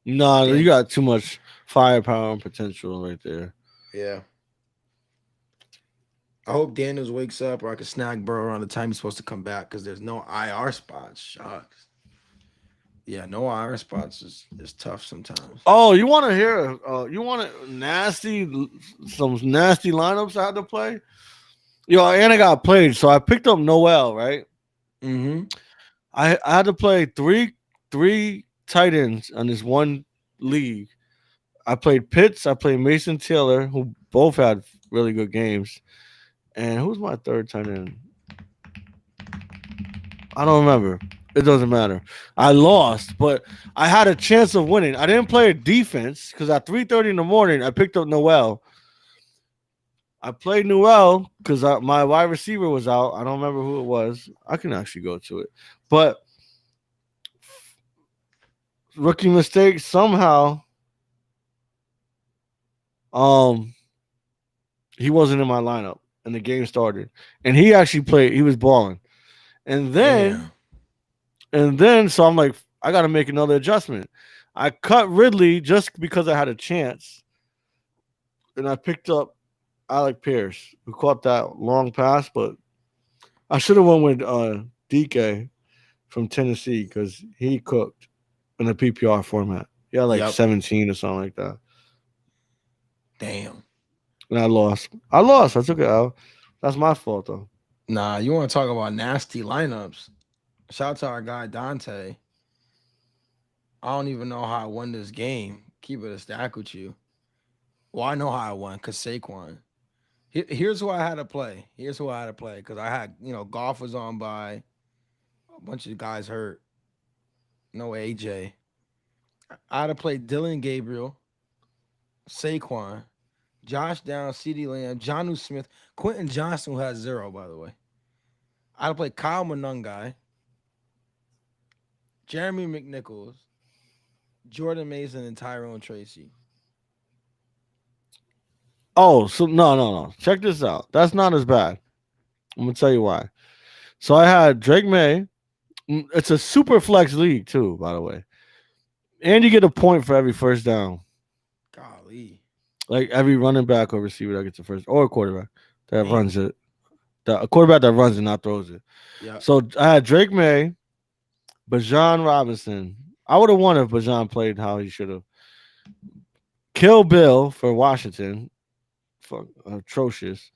No, you Dan, got too much firepower and potential right there. yeah. I hope Daniels wakes up, or I can snag Burrow around the time he's supposed to come back because there's no IR spots. Shucks. Yeah, no IR spots is tough sometimes. Oh, you want to hear? You want some nasty lineups I had to play? Yo, and I got played, so I picked up Noel. Right, Mm-hmm. I had to play three tight ends on this one league. I played Pitts. I played Mason Taylor, who both had really good games. And who's my third tight end? I don't remember. It doesn't matter. I lost, but I had a chance of winning. I didn't play a defense because at 3:30 in the morning I picked up Noel. I played Noel because my wide receiver was out. I don't remember who it was. I can actually go to it, but rookie mistake somehow. Um, he wasn't in my lineup, and the game started, and he actually played. He was balling, and then Damn. so I'm like, I got to make another adjustment. I cut Ridley just because I had a chance, and I picked up Alec Pierce, who caught that long pass, but I should have went with DK from Tennessee because he cooked in a PPR format. He had like Yep. 17 or something like that. Damn. And I lost. I took it out. That's my fault though. Nah, you want to talk about nasty lineups? Shout out to our guy Dante. I don't even know how I won this game. Keep it a stack with you. Well, I know how I won because Saquon. Here's who I had to play. Here's who I had to play because I had, golf was on by a bunch of guys hurt. No AJ. I had to play Dylan Gabriel, Saquon, Josh Downs, CD Lamb, Jonnu Smith, Quentin Johnson, who has 0, by the way. I had to play Kyle Monungai, Jeremy McNichols, Jordan Mason, and Tyrone Tracy. Oh, so no. Check this out. That's not as bad. I'm gonna tell you why. So I had Drake May. It's a super flex league too, by the way. And you get a point for every first down. Golly. Like every running back or receiver that gets a first, or a quarterback that Damn. runs it. A quarterback that runs and not throws it. Yeah. So I had Drake May, Bajan Robinson. I would have won if Bajan played how he should have. Kill Bill for Washington. Fuck, atrocious.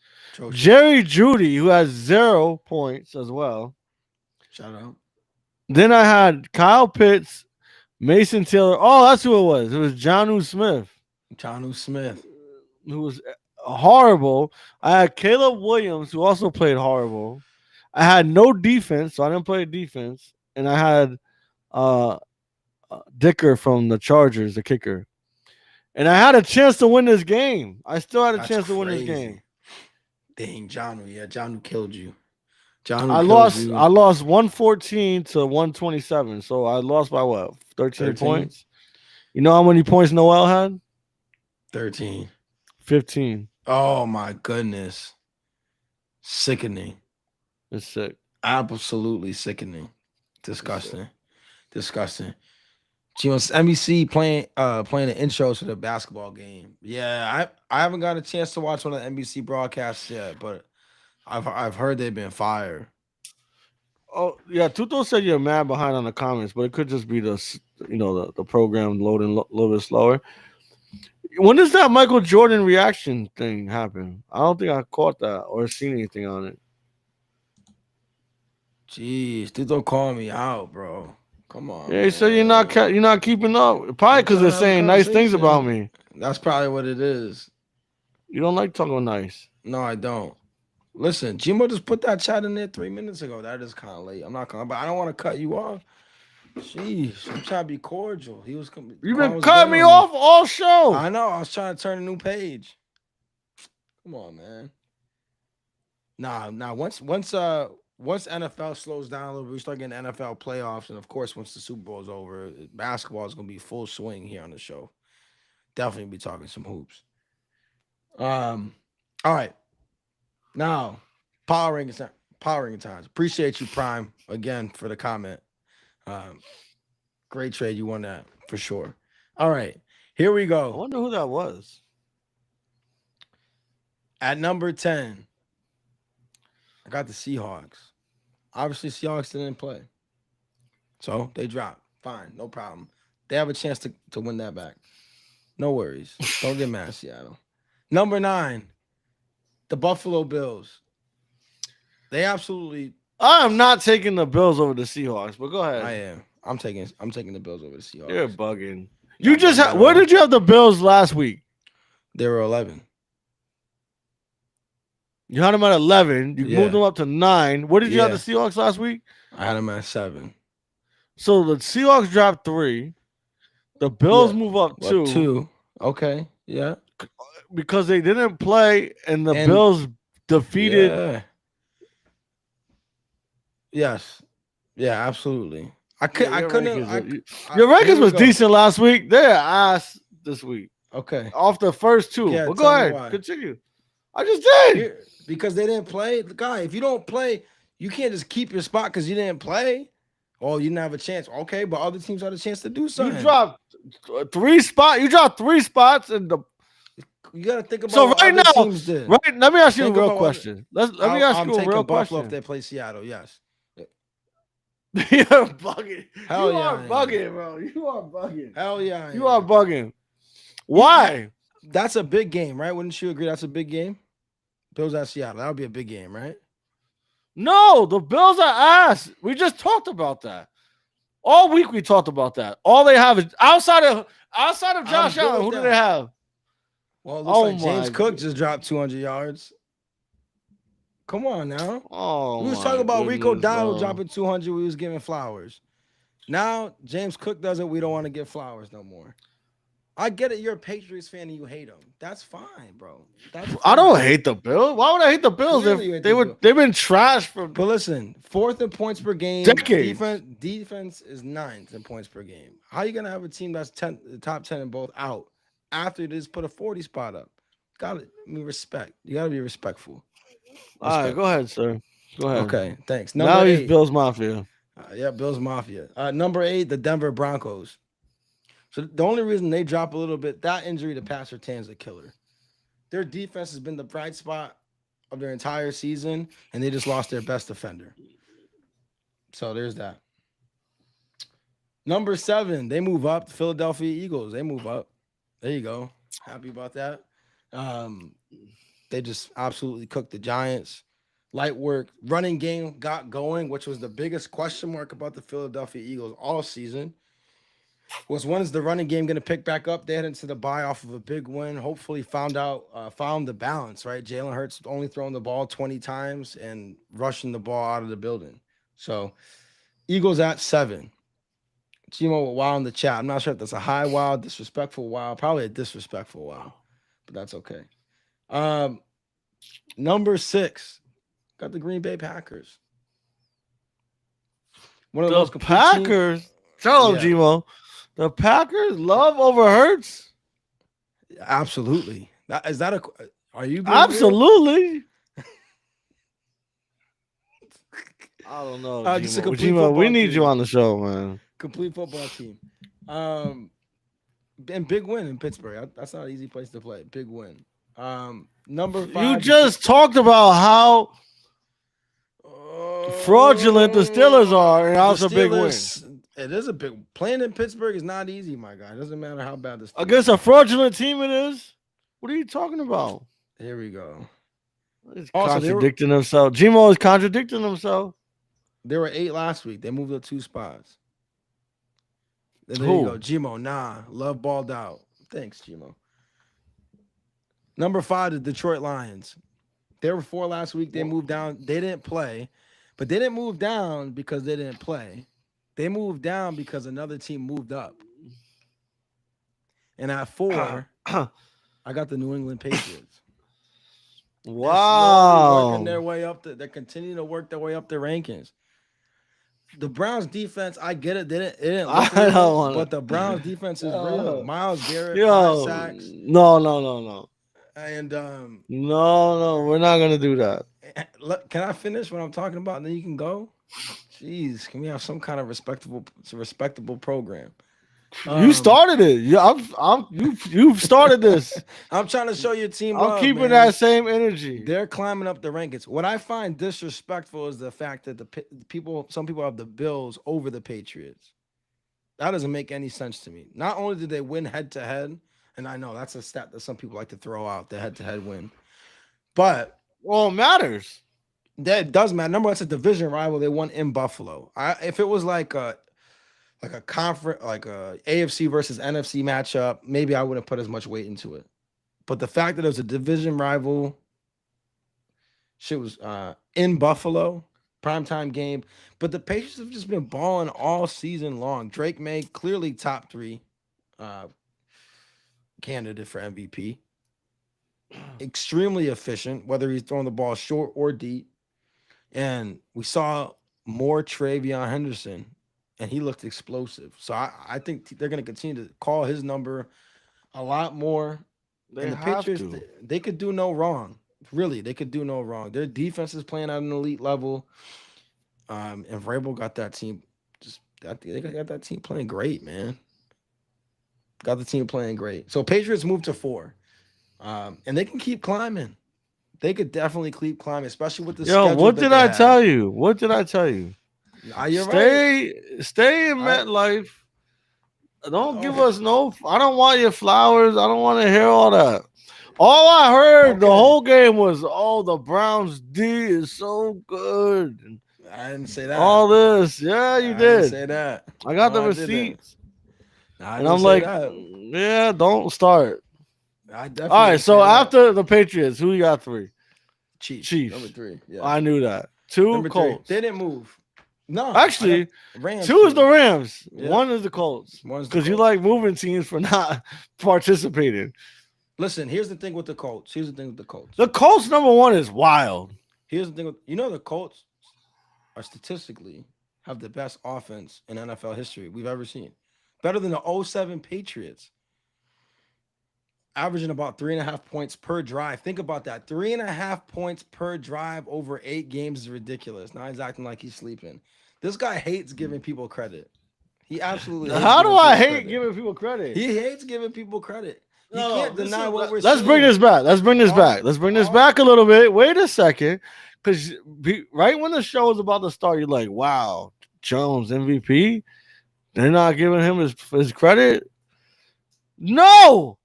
Jerry Judy, who has 0 points as well. Shout out. Then I had Kyle Pitts, Mason Taylor. Oh, that's who it was. It was Jonnu Smith, Jonnu Smith. who was horrible. I had Caleb Williams, who also played horrible. I had no defense, so I didn't play defense. And I had Dicker from the Chargers, the kicker. And I had a chance to win this game. I still had a chance to win this game. Dang, Jonnu. Yeah, Jonnu killed you. I lost 114 to 127. So I lost by what? 13 points? You know how many points Noel had? 13. 15. Oh my goodness. Sickening. It's sick. Absolutely sickening. Disgusting. Disgusting. Gino's NBC playing the intros to the basketball game. Yeah, I haven't got a chance to watch one of the NBC broadcasts yet, but I've heard they've been fire. Oh yeah, Tuto said you're mad behind on the comments, but it could just be the program loading a little bit slower. When does that Michael Jordan reaction thing happen? I don't think I caught that or seen anything on it. Jeez, dude, don't call me out, bro. Come on. Yeah, he said you're not keeping up. Probably because they're saying nice things about me. That's probably what it is. You don't like talking nice. No, I don't. Listen, Gmo just put that chat in there 3 minutes ago. That is kind of late. I'm not gonna, but I don't want to cut you off. Jeez, I'm trying to be cordial. You've been cutting me off all show. I know. I was trying to turn a new page. Come on, man. Nah. Once NFL slows down a little bit, we start getting NFL playoffs, and of course, once the Super Bowl is over, basketball is gonna be full swing here on the show. Definitely be talking some hoops. All right. Now, power ranking times. Appreciate you, Prime, again for the comment. Great trade. You won that for sure. All right, here we go. I wonder who that was. At number 10, I got the Seahawks. Obviously, Seahawks didn't play, so they dropped. Fine, no problem. They have a chance to win that back. No worries. Don't get mad, Seattle. Number 9, the Buffalo Bills. They absolutely. I am not taking the Bills over the Seahawks, but go ahead. I am. I'm taking the Bills over the Seahawks. You're bugging. You just where did you have the Bills last week? They were 11. You had them at 11. You moved them up to 9. Where did you have the Seahawks last week? I had them at 7. So the Seahawks dropped 3. The Bills move up 2. 2. Okay. Yeah. Because they didn't play and the Bills defeated. Yeah. Yes. Yeah, absolutely. Your rankings was decent last week. They're ass this week. Okay. Off the first 2. Yeah, but go ahead. Continue. I just did. Because they didn't play. Guy, if you don't play, you can't just keep your spot because you didn't play. Oh, you didn't have a chance. Okay, but other teams had a chance to do something. You dropped 3 spots. You dropped 3 spots and you gotta think about so what right other now. teast did. Right, let me ask you a real question. Let me ask you a real question. If they play Seattle, yes. You're bugging. Hell you yeah, are bugging, bro. You are bugging. Hell yeah. You are bugging. Why? That's a big game, right? Wouldn't you agree that's a big game? Bills at Seattle. That would be a big game, right? No, the Bills are ass. We just talked about that. All week we talked about that. All they have is outside of Josh Allen, who do they have? Well, it looks like James Cook just dropped 200 yards. Come on now. Oh, we was talking about Rico Dowdle dropping 200. We was giving flowers. Now James Cook does it. We don't want to give flowers no more. I get it. You're a Patriots fan and you hate them. That's fine, bro. I don't hate the Bills. Why would I hate the Bills? They've been trash for. But listen, 4th in points per game. Decades. Defense is 9th in points per game. How are you gonna have a team that's top 10 in both out after they just put a 40 spot up? Respect. You gotta be respectful. All right, go ahead, sir. Go ahead. Okay, thanks. Now he's Bills Mafia. Yeah, Bills Mafia. Number 8, the Denver Broncos. So the only reason they drop a little bit, that injury to Pat Surtain's a killer. Their defense has been the bright spot of their entire season, and they just lost their best defender. So there's that. Number 7, they move up. The Philadelphia Eagles, they move up. There you go. Happy about that. They just absolutely cooked the Giants. Light work. Running game got going, which was the biggest question mark about the Philadelphia Eagles all season. Was when is the running game going to pick back up? They head into the bye off of a big win. Hopefully found the balance, right? Jalen Hurts only throwing the ball 20 times and rushing the ball out of the building. So Eagles at 7. Chimo with wow in the chat. I'm not sure if that's a high wow, disrespectful wow, probably a disrespectful wow, but that's okay. Number 6, got the Green Bay Packers. One of the those Packers. Tell them, Gmo. The Packers love over Hurts. Absolutely. Are you absolutely? I don't know, Gmo. We need you on the show, man. Complete football team. Um, and big win in Pittsburgh. That's not an easy place to play. Big win. Number You five. just talked about how fraudulent the Steelers are, and The that's a big win. It is a big playing in Pittsburgh is not easy, my guy. It doesn't matter how bad the Steelers Against a fraudulent team, it is. What are you talking about? Here we go. He's Also, contradicting himself. Gmo is contradicting himself. They were 8 last week. They moved up 2 spots. And there Who? you go. Gmo, nah. Love balled out. Thanks, Gmo. Number 5, the Detroit Lions. They were 4 last week. They moved down. They didn't play. But they didn't move down because they didn't play. They moved down because another team moved up. And at 4, I got the New England Patriots. Wow. Working their way up. They're continuing to work their way up the rankings. The Browns defense, I get it. It didn't look real, but the Browns defense is real. Myles Garrett, 5 sacks. No. And no, we're not gonna do that. Can I finish what I'm talking about, and then you can go? Jeez, can we have some kind of respectable program? You started it. You've started this. I'm trying to show your team. I'm keeping that same energy. They're climbing up the rankings. What I find disrespectful is the fact that some people have the Bills over the Patriots. That doesn't make any sense to me. Not only did they win head to head, and I know that's a stat that some people like to throw out, the head to head win, but it matters. That does matter. Number one, it's a division rival. They won in Buffalo. If it was like a conference, like a AFC versus NFC matchup, maybe I wouldn't put as much weight into it. But the fact that it was a division rival, shit was in Buffalo, primetime game. But the Patriots have just been balling all season long. Drake May, clearly top 3 candidate for MVP. Extremely efficient, whether he's throwing the ball short or deep. And we saw more Travion Henderson, and he looked explosive. So I think they're going to continue to call his number a lot more. And the Patriots, they could do no wrong. Really, they could do no wrong. Their defense is playing at an elite level. And Vrabel got that team. They got that team playing great, man. Got the team playing great. So Patriots moved to 4. And they can keep climbing. They could definitely keep climbing, especially with the schedule. What did I tell you? What did I tell you? You're right. Stay in MetLife. Don't give us no. I don't want your flowers. I don't want to hear all that. All I heard the whole game was, the Browns D is so good. I didn't say that. All this. Yeah, you did. Didn't say that. I got the receipts. And I'm like, yeah, don't start. I definitely. All right, so after the Patriots, who you got 3? Chiefs. Number 3. Yeah. I knew that. 2 number Colts. 3. They didn't move. No. Actually, Rams 2 is the Rams. Yeah. 1 is the Colts. Because you like moving teams for not participating. Listen, here's the thing with the Colts. The Colts number 1 is wild. Here's the thing with the Colts are statistically have the best offense in NFL history we've ever seen. Better than the 07 Patriots. Averaging about 3.5 points per drive. Think about that. 3.5 points per drive over 8 games is ridiculous. Now he's acting like he's sleeping. This guy hates giving people credit. He absolutely hates. How do I hate giving people credit? He hates giving people credit. You can't deny what we're seeing. Let's bring this back. Let's bring this back a little bit. Wait a second. Because right when the show is about to start, you're like, wow, Jones MVP? They're not giving him his credit? No.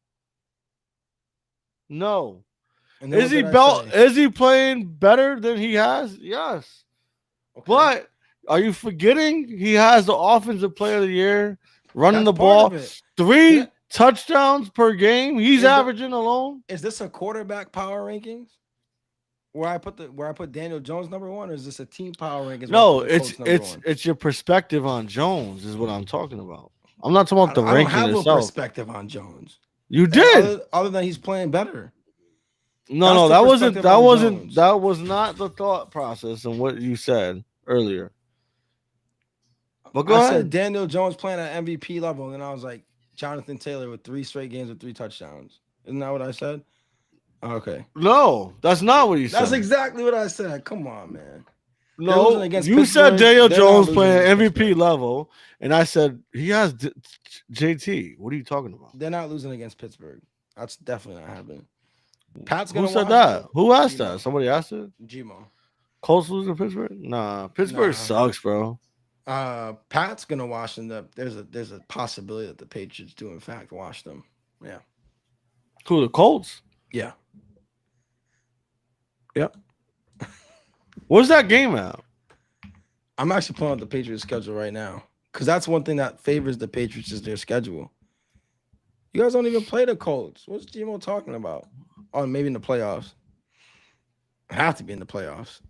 Is he playing better than he has? Yes. Okay. But are you forgetting he has the offensive player of the year, running the ball, 3 touchdowns per game? He's averaging alone. Is this a quarterback power rankings? Where I put Daniel Jones number 1, or is this a team power rankings? No, it's your perspective on Jones is what I'm talking about. I'm not talking about the ranking itself. I don't have a perspective on Jones. You did. Other than he's playing better. No, that was not the thought process and what you said earlier. But go ahead. I said Daniel Jones playing at MVP level, and I was like Jonathan Taylor with 3 straight games with 3 touchdowns. Isn't that what I said? Okay. No, that's not what you said. That's exactly what I said. Come on, man. No, against you said Pittsburgh. Daniel They're not Jones losing playing against MVP Pittsburgh. level, and I said he has JT. What are you talking about? They're not losing against Pittsburgh. That's definitely not happening. Pat's Who gonna said wash that? them. Who asked Gmo. that? Somebody asked it. Gmo. Colts losing to Pittsburgh? Nah, Pittsburgh Nah. sucks, bro. Pat's gonna wash them. There's a possibility that the Patriots do in fact wash them. Yeah. Who, the Colts? Yeah. Yep. Where's that game at? I'm actually pulling up the Patriots schedule right now. Because that's one thing that favors the Patriots is their schedule. You guys don't even play the Colts. What's Gmo talking about? Oh, maybe in the playoffs. Have to be in the playoffs.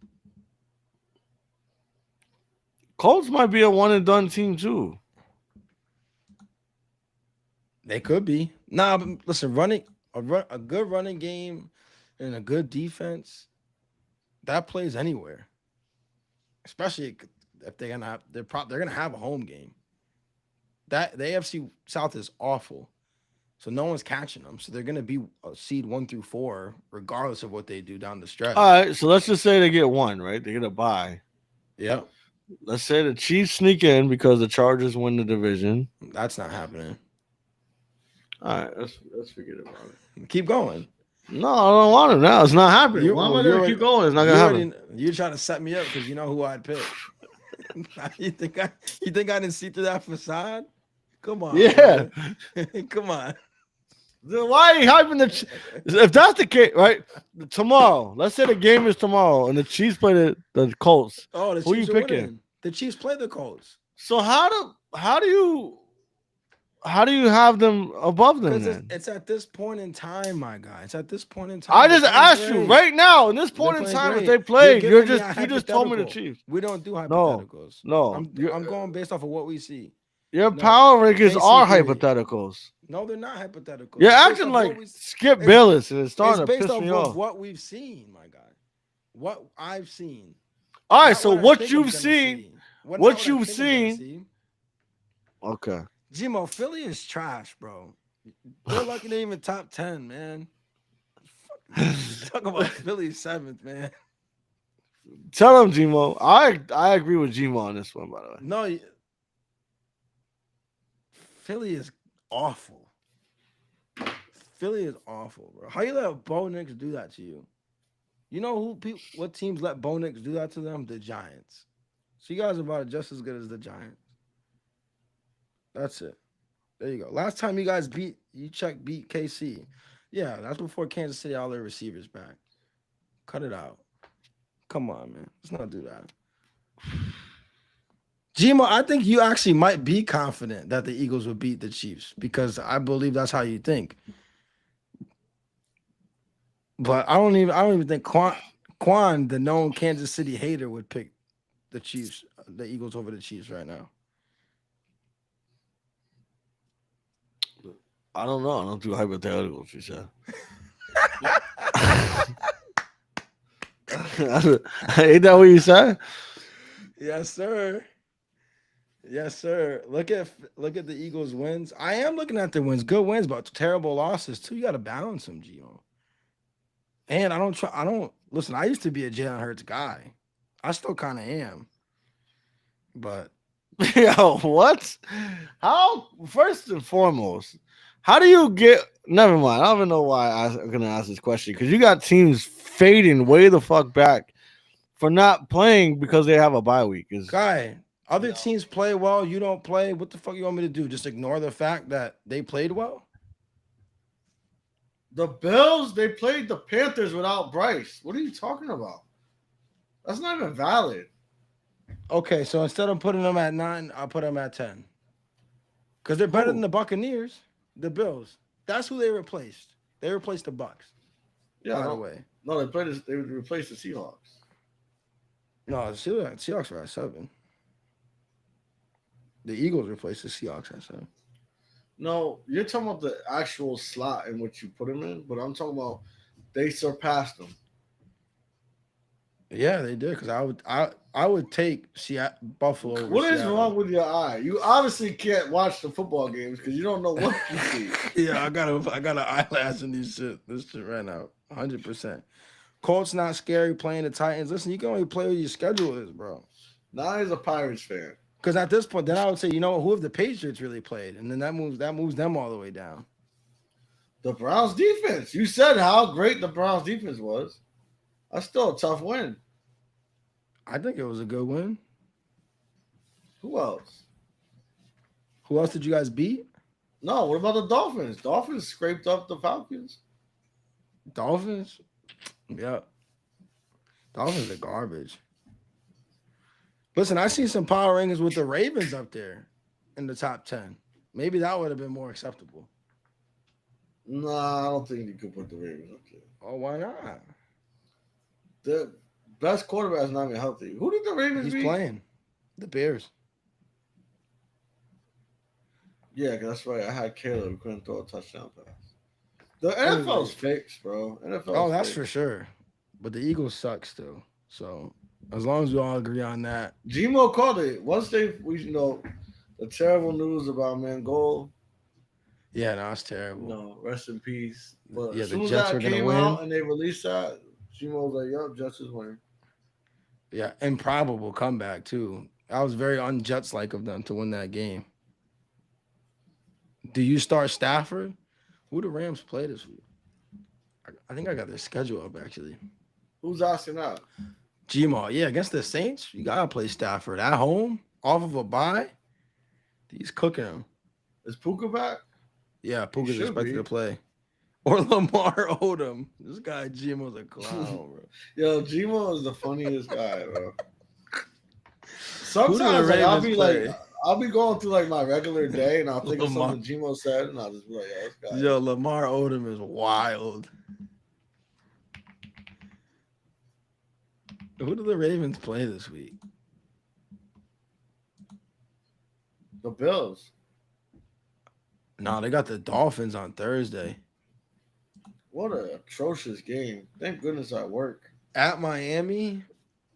Colts might be a one and done team too. They could be. Nah, but listen, a good running game and a good defense, that plays anywhere. Especially if they're gonna have a home game. That the AFC South is awful. So no one's catching them. So they're gonna be a seed 1 through 4, regardless of what they do down the stretch. All right, so let's just say they get one, right? They get a bye. Yeah. Let's say the Chiefs sneak in because the Chargers win the division. That's not happening. All right, let's forget about it. Keep going. No, I don't want it now. It's not happening. Why am I gonna keep going? It's not gonna happen. You're trying to set me up because you know who I'd pick. you think I didn't see through that facade? Come on. Yeah. Come on. Then why are you hyping if that's the case, right? Tomorrow, let's say the game is tomorrow and the Chiefs play the Colts. Oh, the Who Chiefs you are picking? winning. The Chiefs play the Colts. So how do you have them above them Because then? it's at this point in time, my guy. It's at this point in time. I just asked you right now, in this point in time, if they played, you just told me the Chiefs. We don't do hypotheticals. No. I'm going based off of what we see. Your power rankings are hypotheticals. No, they're not hypotheticals. You're acting like Skip Bayless, and it's starting to piss me off. It's based off of what we've seen, my guy. What I've seen. All right, so what you've seen, what you've seen. Okay. Gmo, Philly is trash, bro. They're lucky they're even top 10, man. Talk about Philly 7th, man. Tell him, Gmo. I agree with Gmo on this one, by the way. No, Philly is awful. Philly is awful, bro. How you let Bo Nix do that to you? You know what teams let Bo Nix do that to them? The Giants. So you guys are about just as good as the Giants. That's it. There you go. Last time you guys beat KC. Yeah, that's before Kansas City all their receivers back. Cut it out. Come on, man. Let's not do that. Gmo, I think you actually might be confident that the Eagles would beat the Chiefs because I believe that's how you think. But I don't even think Quan, the known Kansas City hater, would pick the Eagles over the Chiefs right now. I don't know. I don't do hypotheticals, you said. Ain't that what you said? Yes, sir. Yes, sir. Look at the Eagles' wins. I am looking at their wins. Good wins, but terrible losses too. You got to balance them, Gio. And I don't listen. I used to be a Jalen Hurts guy. I still kind of am. But yo, what? How? First and foremost, how do you get? Never mind. I don't even know why I'm gonna ask this question because you got teams fading way the fuck back for not playing because they have a bye week. Guy, other teams play well. You don't play. What the fuck you want me to do? Just ignore the fact that they played well? The Bills, they played the Panthers without Bryce. What are you talking about? That's not even valid. Okay, so instead of putting them at 9, I'll put them at 10. Because they're better than the Buccaneers, the Bills. That's who they replaced. They replaced the Bucs. Yeah, by the way. No, they replaced the Seahawks. No, the Seahawks were at 7. The Eagles replaced the Seahawks at 7. No, you're talking about the actual slot in which you put them in, but I'm talking about they surpassed them. Yeah, they did because I would take Buffalo. Over What is Seattle. wrong with your eye? You obviously can't watch the football games because you don't know what you see. Yeah, I got an eyelash in this shit right now, 100%. Colts not scary playing the Titans. Listen, you can only play what your schedule is, bro. Now he's a Pirates fan. Because at this point, then I would say, you know, who have the Patriots really played, and then that moves them all the way down. The Browns defense. You said how great the Browns defense was. That's still a tough win. I think it was a good win. Who else? Who else did you guys beat? No, what about the Dolphins? Dolphins scraped up the Falcons. Dolphins? Yeah. Dolphins are garbage. Listen, I see some power rankings with the Ravens up there in the top 10. Maybe that would have been more acceptable. Nah, I don't think you could put the Ravens up there. Oh, why not? The best quarterback is not even healthy. Who did the Ravens beat? He's playing. The Bears. Yeah, that's right. I had Caleb who couldn't throw a touchdown pass. The NFL's fixed, bro. That's for sure. But the Eagles suck still. So as long as we all agree on that. Gmo called it. Once we know the terrible news about Mangold. Yeah, no, it's terrible. No, rest in peace. But yeah, as soon the as Jets that are gonna came win. out and they released that, Gmo was like, "Yup, Jets is winning." Yeah, improbable comeback too. I was very un-Jets like of them to win that game. Do you start Stafford? Who the Rams play this week? I think I got their schedule up actually. Who's asking that? Gmo, yeah, against the Saints, you gotta play Stafford at home off of a bye. He's cooking them. Is Puka back? Yeah, Puka's expected to play. Or Lamar Odom. This guy Gmo's a clown, bro. Yo, Gmo is the funniest guy, bro. Sometimes I'll be going through like my regular day and I'll think of something Gmo said and I'll just be like, "Yeah, this guy." Yo, Lamar Odom is wild. Who do the Ravens play this week? The Bills. No, they got the Dolphins on Thursday. What an atrocious game. Thank goodness I work. At Miami,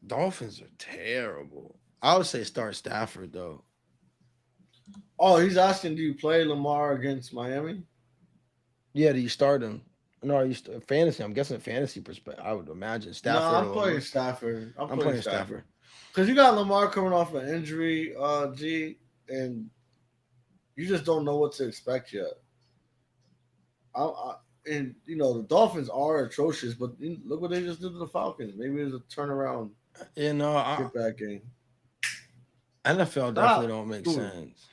Dolphins are terrible. I would say start Stafford, though. Oh, he's asking, do you play Lamar against Miami? Yeah, do you start him? No, you fantasy. I'm guessing fantasy perspective. I would imagine Stafford. No, I'm playing Stafford. I'm playing Stafford. Because you got Lamar coming off an injury, G, and you just don't know what to expect yet. And you know the Dolphins are atrocious, but look what they just did to the Falcons. Maybe it's a turnaround. You know, get back game. NFL definitely don't make sense.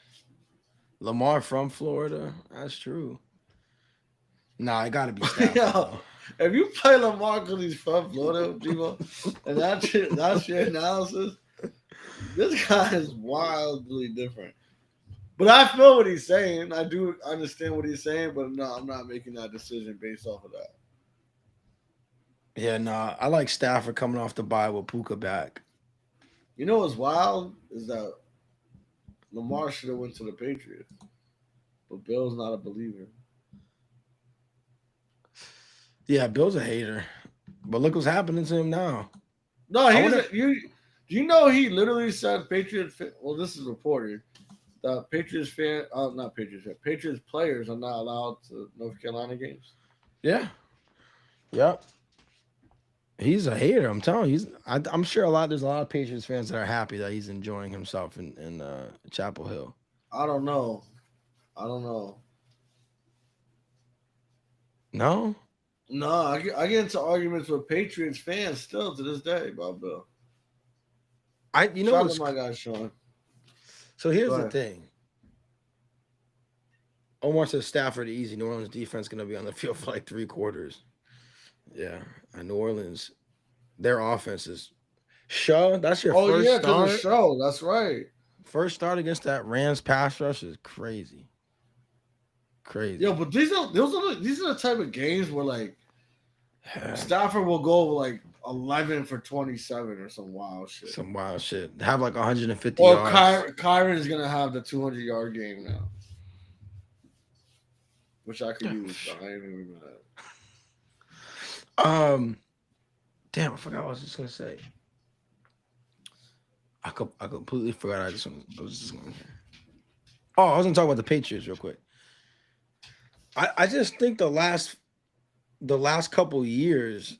Lamar from Florida, that's true. Nah, it gotta be Stafford. Yo, if you play Lamar because he's from Florida, Gmo, and that's your analysis, this guy is wildly different. But I feel what he's saying. I do understand what he's saying, but no, I'm not making that decision based off of that. Yeah, no, I like Stafford coming off the bye with Puka back. You know what's wild is that Lamar should have went to the Patriots, but Bill's not a believer. Yeah, Bill's a hater, but look what's happening to him now. No, you know he literally said Patriots. Well, this is reported. The Patriots Patriots players are not allowed to North Carolina games. Yeah. Yep. He's a hater. I'm telling you. I'm sure there's a lot of Patriots fans that are happy that he's enjoying himself in Chapel Hill. I don't know. No? No, I get into arguments with Patriots fans still to this day about Bill. Shout out to my guy Sean. So here's the thing. Omar says Stafford easy. New Orleans defense going to be on the field for like 3 quarters. Yeah. And New Orleans, their offense is that's your first start. Oh, yeah, Shaw. That's right. First start against that Rams pass rush is crazy. Crazy. Yo, but these are the type of games where like Stafford will go like 11 for 27 or some wild shit. Have like 150 yards. Or Kyron is gonna have the 200-yard game now, which I could use. So I ain't even mad. Damn, I forgot what I was just gonna say. I completely forgot. I was just gonna say. Oh, I was gonna talk about the Patriots real quick. I just think the last couple years,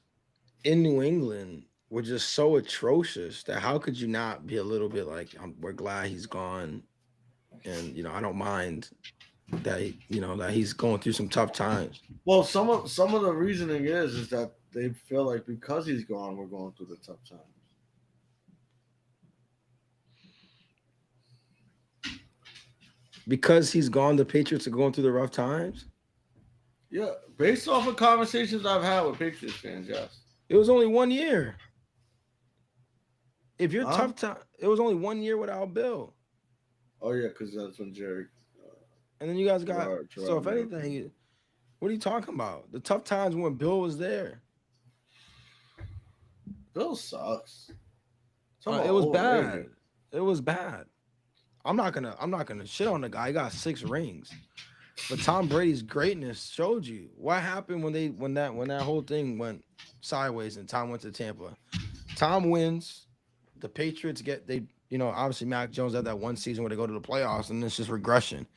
in New England were just so atrocious that how could you not be a little bit like, we're glad he's gone, and I don't mind that that he's going through some tough times. Well, some of the reasoning is that they feel like because he's gone, we're going through the tough times. Because he's gone, the Patriots are going through the rough times. Yeah, based off of conversations I've had with Patriots fans, yes. It was only 1 year. If you're Huh? tough time, it was only 1 year without Bill. Oh yeah, because that's when Jerry. And then you guys got Gerard, so if yeah. anything, what are you talking about? The tough times when Bill was there. Bill sucks. It was bad. It was bad. I'm not gonna shit on the guy. He got 6 rings. But Tom Brady's greatness showed you what happened when that whole thing went sideways and Tom went to Tampa. Tom wins. The Patriots obviously Mac Jones had that one season where they go to the playoffs and it's just regression.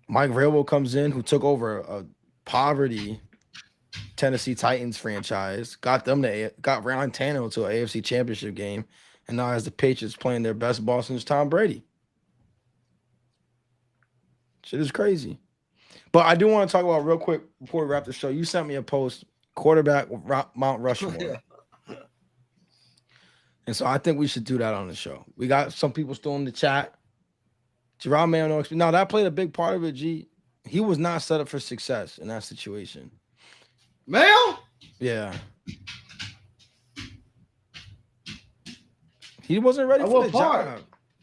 Mike Vrabel comes in, who took over a poverty Tennessee Titans franchise, got Ryan Tannehill to an AFC Championship game, and now has the Patriots playing their best ball since Tom Brady. Shit is crazy. But I do want to talk about real quick before we wrap the show. You sent me a post, quarterback Mount Rushmore. Yeah. And so I think we should do that on the show. We got some people still in the chat. Gerard Mayo, no experience. Now, that played a big part of it, G. He was not set up for success in that situation. Mayo? Yeah. He wasn't ready for the job.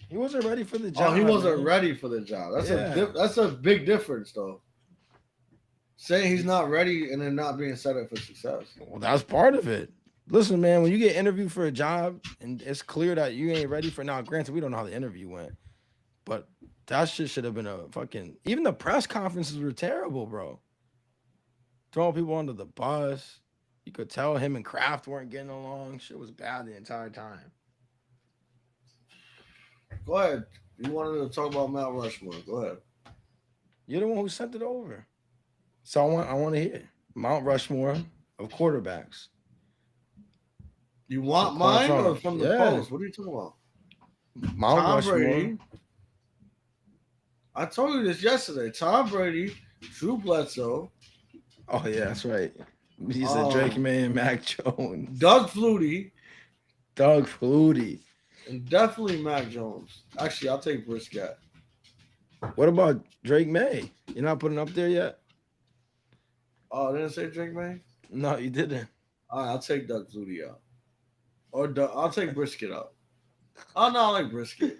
He wasn't ready for the job. Oh, he wasn't ready for the job. That's a big difference, though. Saying he's not ready and then not being set up for success. Well, that's part of it. Listen, man, when you get interviewed for a job and it's clear that you ain't ready for now, granted, we don't know how the interview went, but that shit should have been a fucking. Even the press conferences were terrible, bro. Throwing people under the bus. You could tell him and Kraft weren't getting along. Shit was bad the entire time. Go ahead. You wanted to talk about Mount Rushmore. Go ahead. You're the one who sent it over. So I want to hear Mount Rushmore of quarterbacks. You want mine or from the post? What are you talking about? Mount Rushmore. Brady. I told you this yesterday. Tom Brady, Drew Bledsoe. Oh, yeah, that's right. He's a Drake man, Mac Jones. Doug Flutie. And definitely Mac Jones. Actually, I'll take Brisket. What about Drake May? You're not putting up there yet? Oh, I didn't say Drake May? No, you didn't. All right, I'll take Doug Flutie out. Or I'll take Brisket out. Oh, no, I like Brisket.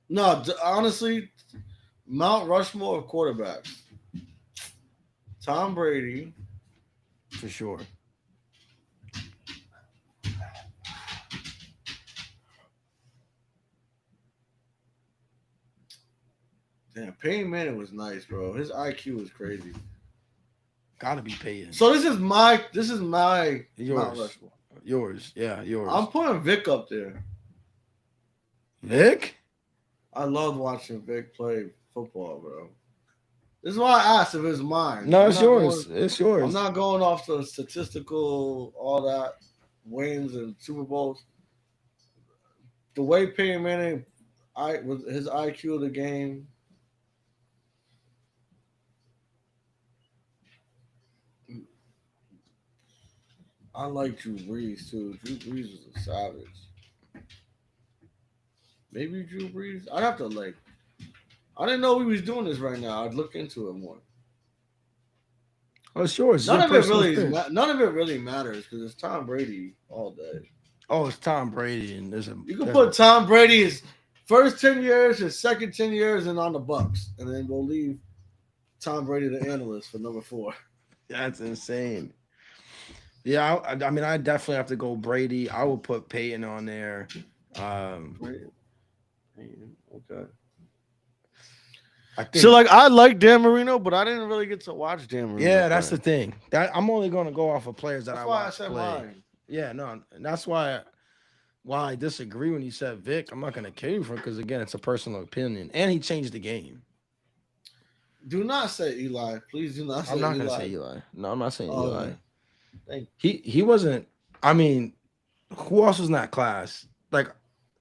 No, honestly, Mount Rushmore of quarterbacks. Tom Brady. For sure. Damn, Peyton Manning was nice, bro. His IQ was crazy. Gotta be Peyton. So this is my Mount Rushmore. Yours. Yeah, yours. I'm putting Vic up there. Vic? I loved watching Vic play football, bro. This is why I asked if it's mine. No, it's yours. It's yours. I'm not going off the statistical, all that, wins and Super Bowls. The way Peyton Manning, with his IQ of the game. I like Drew Brees, too. Drew Brees was a savage. Maybe Drew Brees? I'd have to, I didn't know he was doing this right now. I'd look into it more. Oh, it's yours. None of it really matters because it's Tom Brady all day. Oh, it's Tom Brady, and you can put Tom Brady's first 10 years, his second 10 years, and on the Bucks, and then we'll leave Tom Brady the analyst for number 4. That's insane. Yeah, I mean, I definitely have to go Brady. I will put Peyton on there. Okay. I like Dan Marino, but I didn't really get to watch Dan Marino. Yeah, that's the thing. That I'm only going to go off of players that I watch play. Mine. Yeah, no, and that's why I disagree when you said Vic. I'm not going to kill you for it because again, it's a personal opinion, and he changed the game. Do not say Eli. Please do not say I'm Eli. not gonna say Eli. No, I'm not saying Eli. Thank He wasn't. I mean, who else was in that class? Like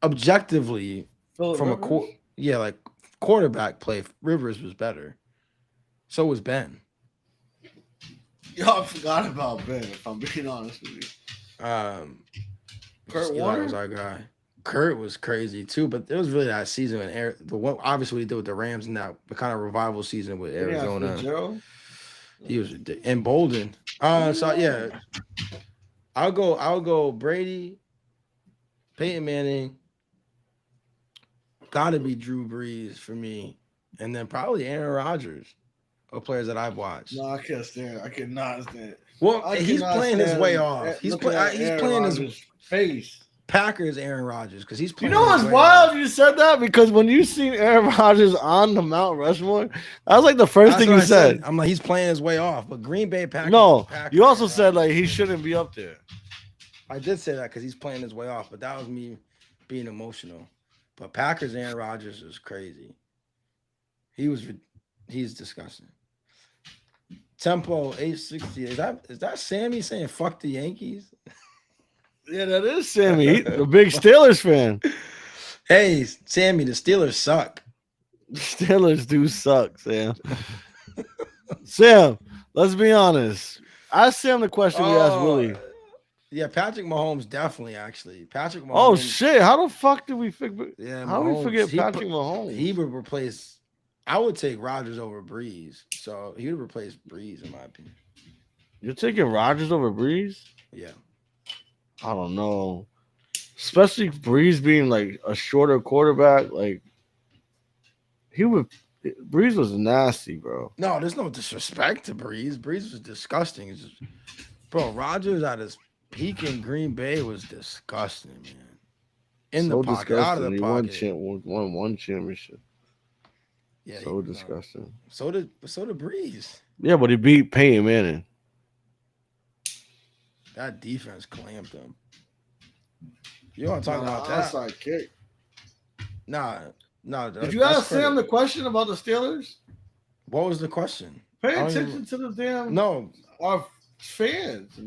objectively, Phillip from Rivers. like quarterback play, Rivers was better. So was Ben. Y'all forgot about Ben. If I'm being honest with you, Kurt Eli Warner. was our guy. Kurt was crazy too, but it was really that season when the one obviously what he did with the Rams in that kind of revival season with Arizona. He was emboldened. So yeah, I'll go Brady, Peyton Manning. Gotta be Drew Brees for me, and then probably Aaron Rodgers, or players that I've watched. No, I can't stand. I cannot stand. Well, he's playing his way off. He's playing his face. Packers Aaron Rodgers because he's playing. You know what's wild? You said that because when you seen Aaron Rodgers on the Mount Rushmore, that was like the first thing you said. I'm like, he's playing his way off. But Green Bay Packers. No, Packers, you also said like he shouldn't be up there. I did say that because he's playing his way off, but that was me being emotional. But Packers Aaron Rodgers is crazy. He's disgusting. Tempo 860. Is that Sammy saying fuck the Yankees? Yeah, that is Sammy, the big Steelers fan. Hey, Sammy, the Steelers suck. The Steelers do suck, Sam. Sam, let's be honest. Ask Sam the question we asked Willie. Yeah, Patrick Mahomes definitely. Actually, Patrick Mahomes. Oh shit! How the fuck did we forget? Yeah, how do we forget Patrick Mahomes? He would replace. I would take Rodgers over Breeze, so he would replace Breeze in my opinion. You're taking Rodgers over Breeze? Yeah. I don't know. Especially Breeze being like a shorter quarterback, like Breeze was nasty, bro. No, there's no disrespect to Breeze. Breeze was disgusting. It's just, bro, Rodgers at his peak in Green Bay was disgusting, man. In the pocket, disgusting. Out of the pocket. He won one championship. Yeah, so disgusting. So did Breeze. Yeah, but he beat Peyton Manning. That defense clamped him. You want to talk about that? Outside kick. Nah. Did you ask Sam the question about the Steelers? What was the question? Pay attention to the damn. No, our fans.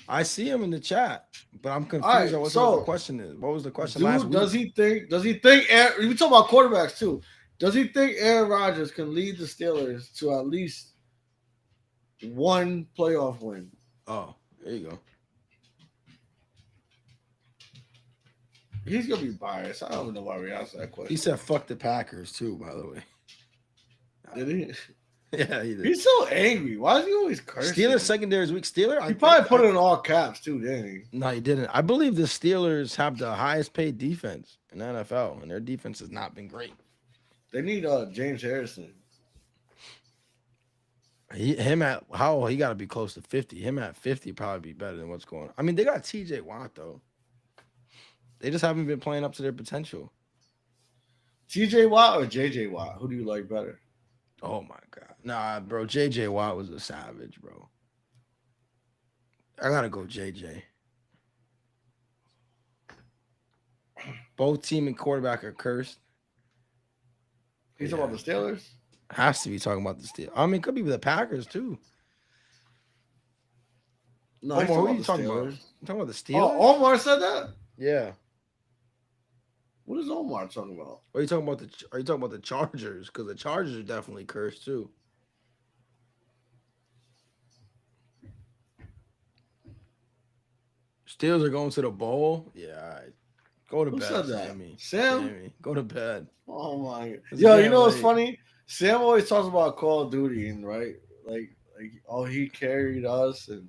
I see him in the chat, but I'm confused on what the question is. What was the question last week? Does he think? We talk about quarterbacks too. Does he think Aaron Rodgers can lead the Steelers to at least one playoff win? Oh, there you go. He's gonna be biased. I don't even know why we asked that question. He said "fuck the Packers" too. By the way, did he? Yeah, he did. He's so angry. Why is he always cursing? Steelers secondary is weak. He probably put it in all caps too, didn't he? No, he didn't. I believe the Steelers have the highest paid defense in the NFL, and their defense has not been great. They need James Harrison. He got to be close to 50. Him at 50 probably be better than what's going on. I mean, they got TJ Watt though. They just haven't been playing up to their potential. TJ Watt or JJ Watt? Who do you like better? Oh my god. Nah, bro. JJ Watt was a savage, bro. I gotta go JJ. Both team and quarterback are cursed. You talking about the Steelers? Has to be talking about the Steelers. I mean, it could be the Packers too. No, Omar, who are you talking about? You talking about the Steelers? Oh, Omar said that? Yeah. What is Omar talking about? Are you talking about the Chargers? Because the Chargers are definitely cursed too. Steelers are going to the bowl. Yeah, all right. Go to bed, Sammy. Sammy, go to bed. Oh my god. Yo, you know what's funny? Sam always talks about Call of Duty and right, like he carried us, and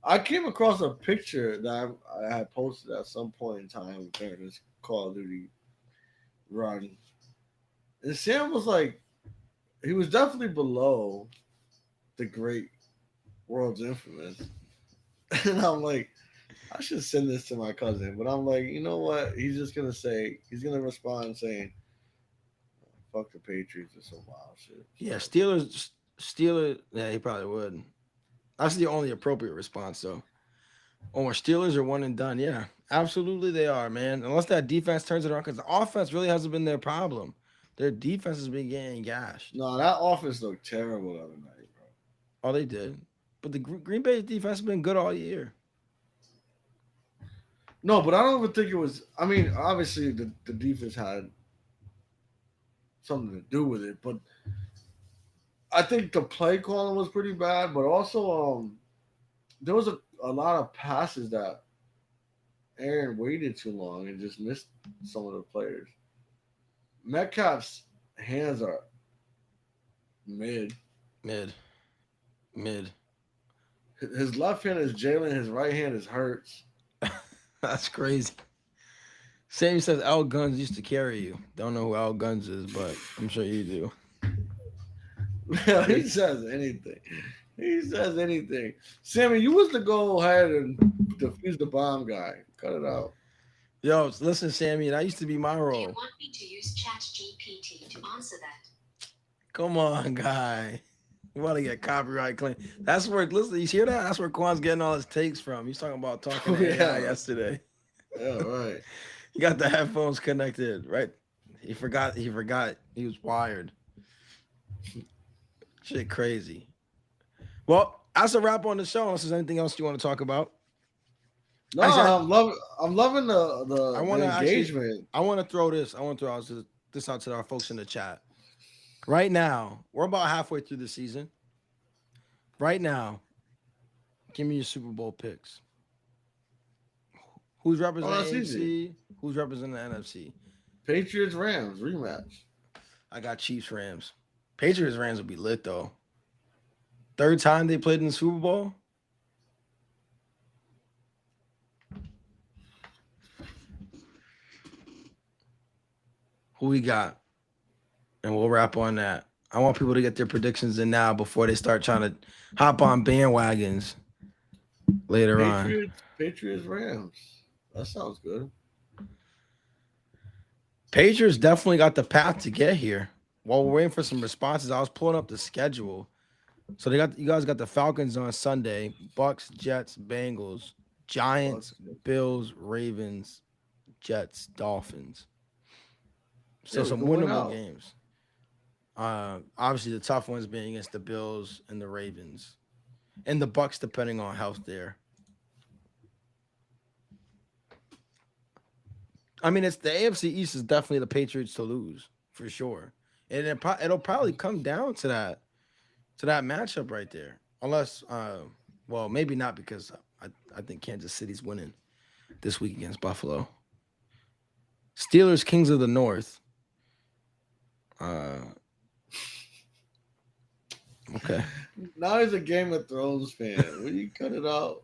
I came across a picture that I had posted at some point in time during this Call of Duty run, and Sam was like, he was definitely below the great World's Infamous, and I'm like, I should send this to my cousin, but I'm like, you know what? He's gonna respond saying, "Fuck the Patriots" or some wild shit. Yeah, Steelers. Yeah, he probably would. That's the only appropriate response, though. Or Steelers are one and done. Yeah, absolutely they are, man. Unless that defense turns it around, because the offense really hasn't been their problem. Their defense has been getting gashed. No, that offense looked terrible the other night, bro. Oh, they did. But the Green Bay defense has been good all year. No, but I don't even think it was. I mean, obviously the defense had something to do with it, but I think the play calling was pretty bad. But also, there was a lot of passes that Aaron waited too long and just missed some of the players. Metcalf's hands are mid. Mid. His left hand is Jalen. His right hand is Hurts. That's crazy. Sammy says Al Guns used to carry you. Don't know who Al Guns is, but I'm sure you do. He says anything. He says anything. Sammy, you was to go ahead and defuse the bomb guy. Cut it out. Yo, listen, Sammy, that used to be my Do you role. want me to use ChatGPT to answer that? Come on, guy. You want to get copyright claim. That's where, listen, you hear that? That's where Quan's getting all his takes from. He's talking about talking to AI yesterday. Yeah, right. He got the headphones connected, right? He forgot he was wired. Shit crazy. Well, that's a wrap on the show. Unless there's anything else you want to talk about. No, Actually, I'm loving the engagement. I want to throw this out to our folks in the chat. Right now, we're about halfway through the season. Right now, give me your Super Bowl picks. Who's representing AFC? Who's representing the NFC? Patriots Rams rematch. I got Chiefs Rams. Patriots Rams will be lit though. Third time they played in the Super Bowl. Who we got? And we'll wrap on that. I want people to get their predictions in now before they start trying to hop on bandwagons later on. Patriots Rams. That sounds good. Patriots definitely got the path to get here. While we're waiting for some responses, I was pulling up the schedule. So you guys got the Falcons on Sunday, Bucks, Jets, Bengals, Giants, Bills, Ravens, Jets, Dolphins. So some winnable games. Obviously the tough ones being against the Bills and the Ravens, and the Bucks depending on health there. I mean, it's the AFC East is definitely the Patriots to lose for sure, and it'll probably come down to that matchup right there, unless well, maybe not, because I think Kansas City's winning this week against Buffalo. Steelers, Kings of the North. Okay. Now he's a Game of Thrones fan. Will you cut it out?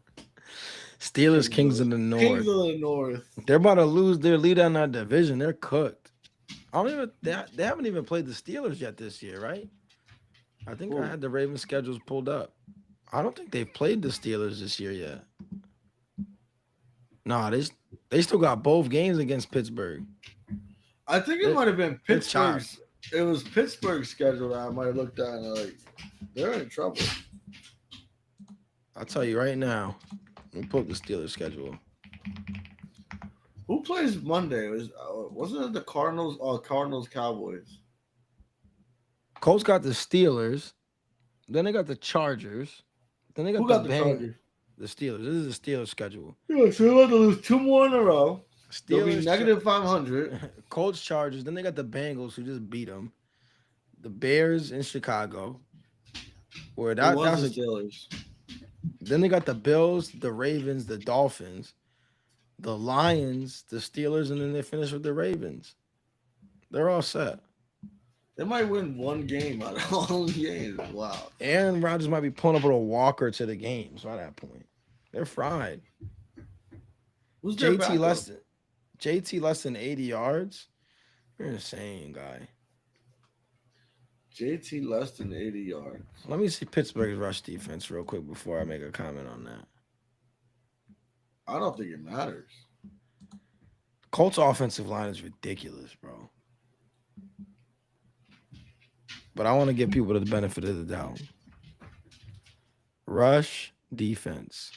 Steelers, Kings of the North. Kings of the North. They're about to lose their lead on that division. They're cooked. They haven't even played the Steelers yet this year, right? I think I had the Ravens schedules pulled up. I don't think they've played the Steelers this year yet. No, they still got both games against Pittsburgh. I think it might have been Pittsburgh's. It was Pittsburgh's schedule that I might have looked at and like they're in trouble. I'll tell you right now. Let me pull up the Steelers schedule. Who plays Monday? Wasn't it the Cardinals? Cardinals Cowboys. Colts got the Steelers. Then they got the Chargers. Then they got the Chargers? The Steelers. This is the Steelers schedule. Yeah, so they're about to lose 2 more in a row. They'll be Steelers negative 500. Colts, Chargers. Then they got the Bengals, who just beat them. The Bears in Chicago. Where that was the Steelers. Then they got the Bills, the Ravens, the Dolphins, the Lions, the Steelers, and then they finish with the Ravens. They're all set. They might win one game out of all games. Wow. Aaron Rodgers might be pulling up with a walker to the games by that point. They're fried. Who's their JT less than 80 yards? You're insane, guy. JT less than 80 yards. Let me see Pittsburgh's rush defense real quick before I make a comment on that. I don't think it matters. Colts offensive line is ridiculous, bro. But I want to give people the benefit of the doubt. Rush defense.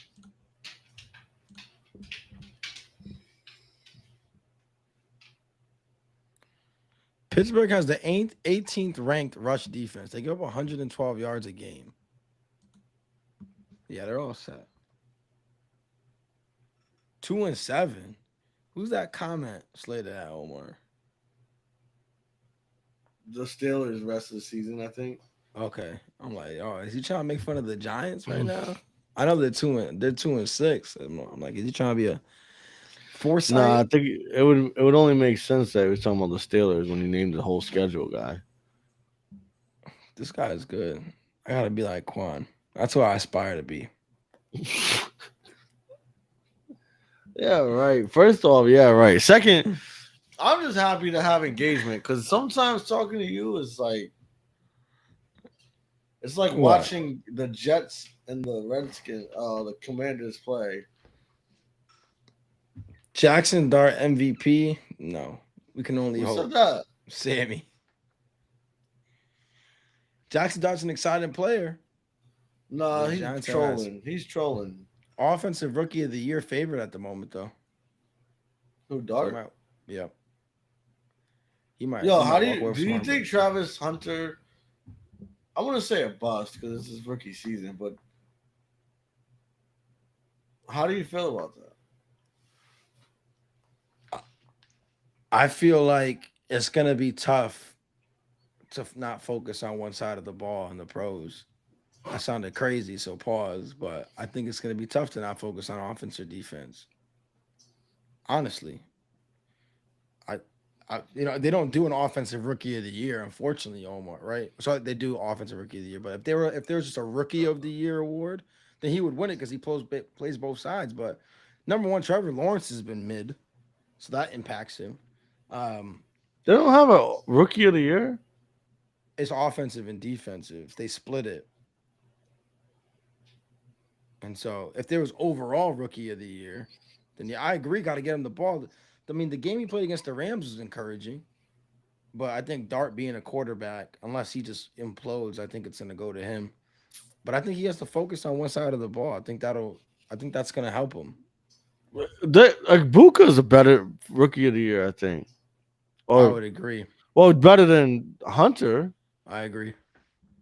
Pittsburgh has the 18th ranked rush defense. They give up 112 yards a game. Yeah, they're all set. 2-7. Who's that comment slated at, Omar? The Steelers rest of the season, I think. Okay, I'm like, oh, is he trying to make fun of the Giants right now? I know they're 2-6. I'm like, is he trying to be a foresight? Nah, I think it would only make sense that he was talking about the Steelers when he named the whole schedule guy. This guy is good. I gotta be like Quan. That's what I aspire to be. Yeah, right. First off, yeah, right. Second, I'm just happy to have engagement because sometimes talking to you is like it's like What? watching the Jets and the Redskins, the Commanders play. Jackson Dart MVP? No, we can only Who hope. said that? Sammy. Jackson Dart's an exciting player. Nah, The he's Giants are trolling. He's trolling. Offensive Rookie of the Year favorite at the moment, though. Who He Dart? might, yeah. He might. Yo, he how might do walk you away with do you some think Travis Hunter? I want to say a bust because it's his rookie season, but how do you feel about that? I feel like it's gonna be tough to not focus on one side of the ball in the pros. I sounded crazy, so pause. But I think it's gonna be tough to not focus on offense or defense. Honestly, they don't do an offensive Rookie of the Year, unfortunately, Omar. Right? So they do offensive Rookie of the Year, but if there was just a Rookie of the Year award, then he would win it because he plays both sides. But number one, Trevor Lawrence has been mid, so that impacts him. They don't have a rookie of the year. It's offensive and defensive. They split it. And so if there was overall Rookie of the Year, then yeah, I agree, got to get him the ball. I mean, the game he played against the Rams was encouraging. But I think Dart being a quarterback, unless he just implodes, I think it's going to go to him. But I think he has to focus on one side of the ball. I think that's going to help him. Buka is a better rookie of the year, I think. I would agree. Well, better than Hunter. I agree.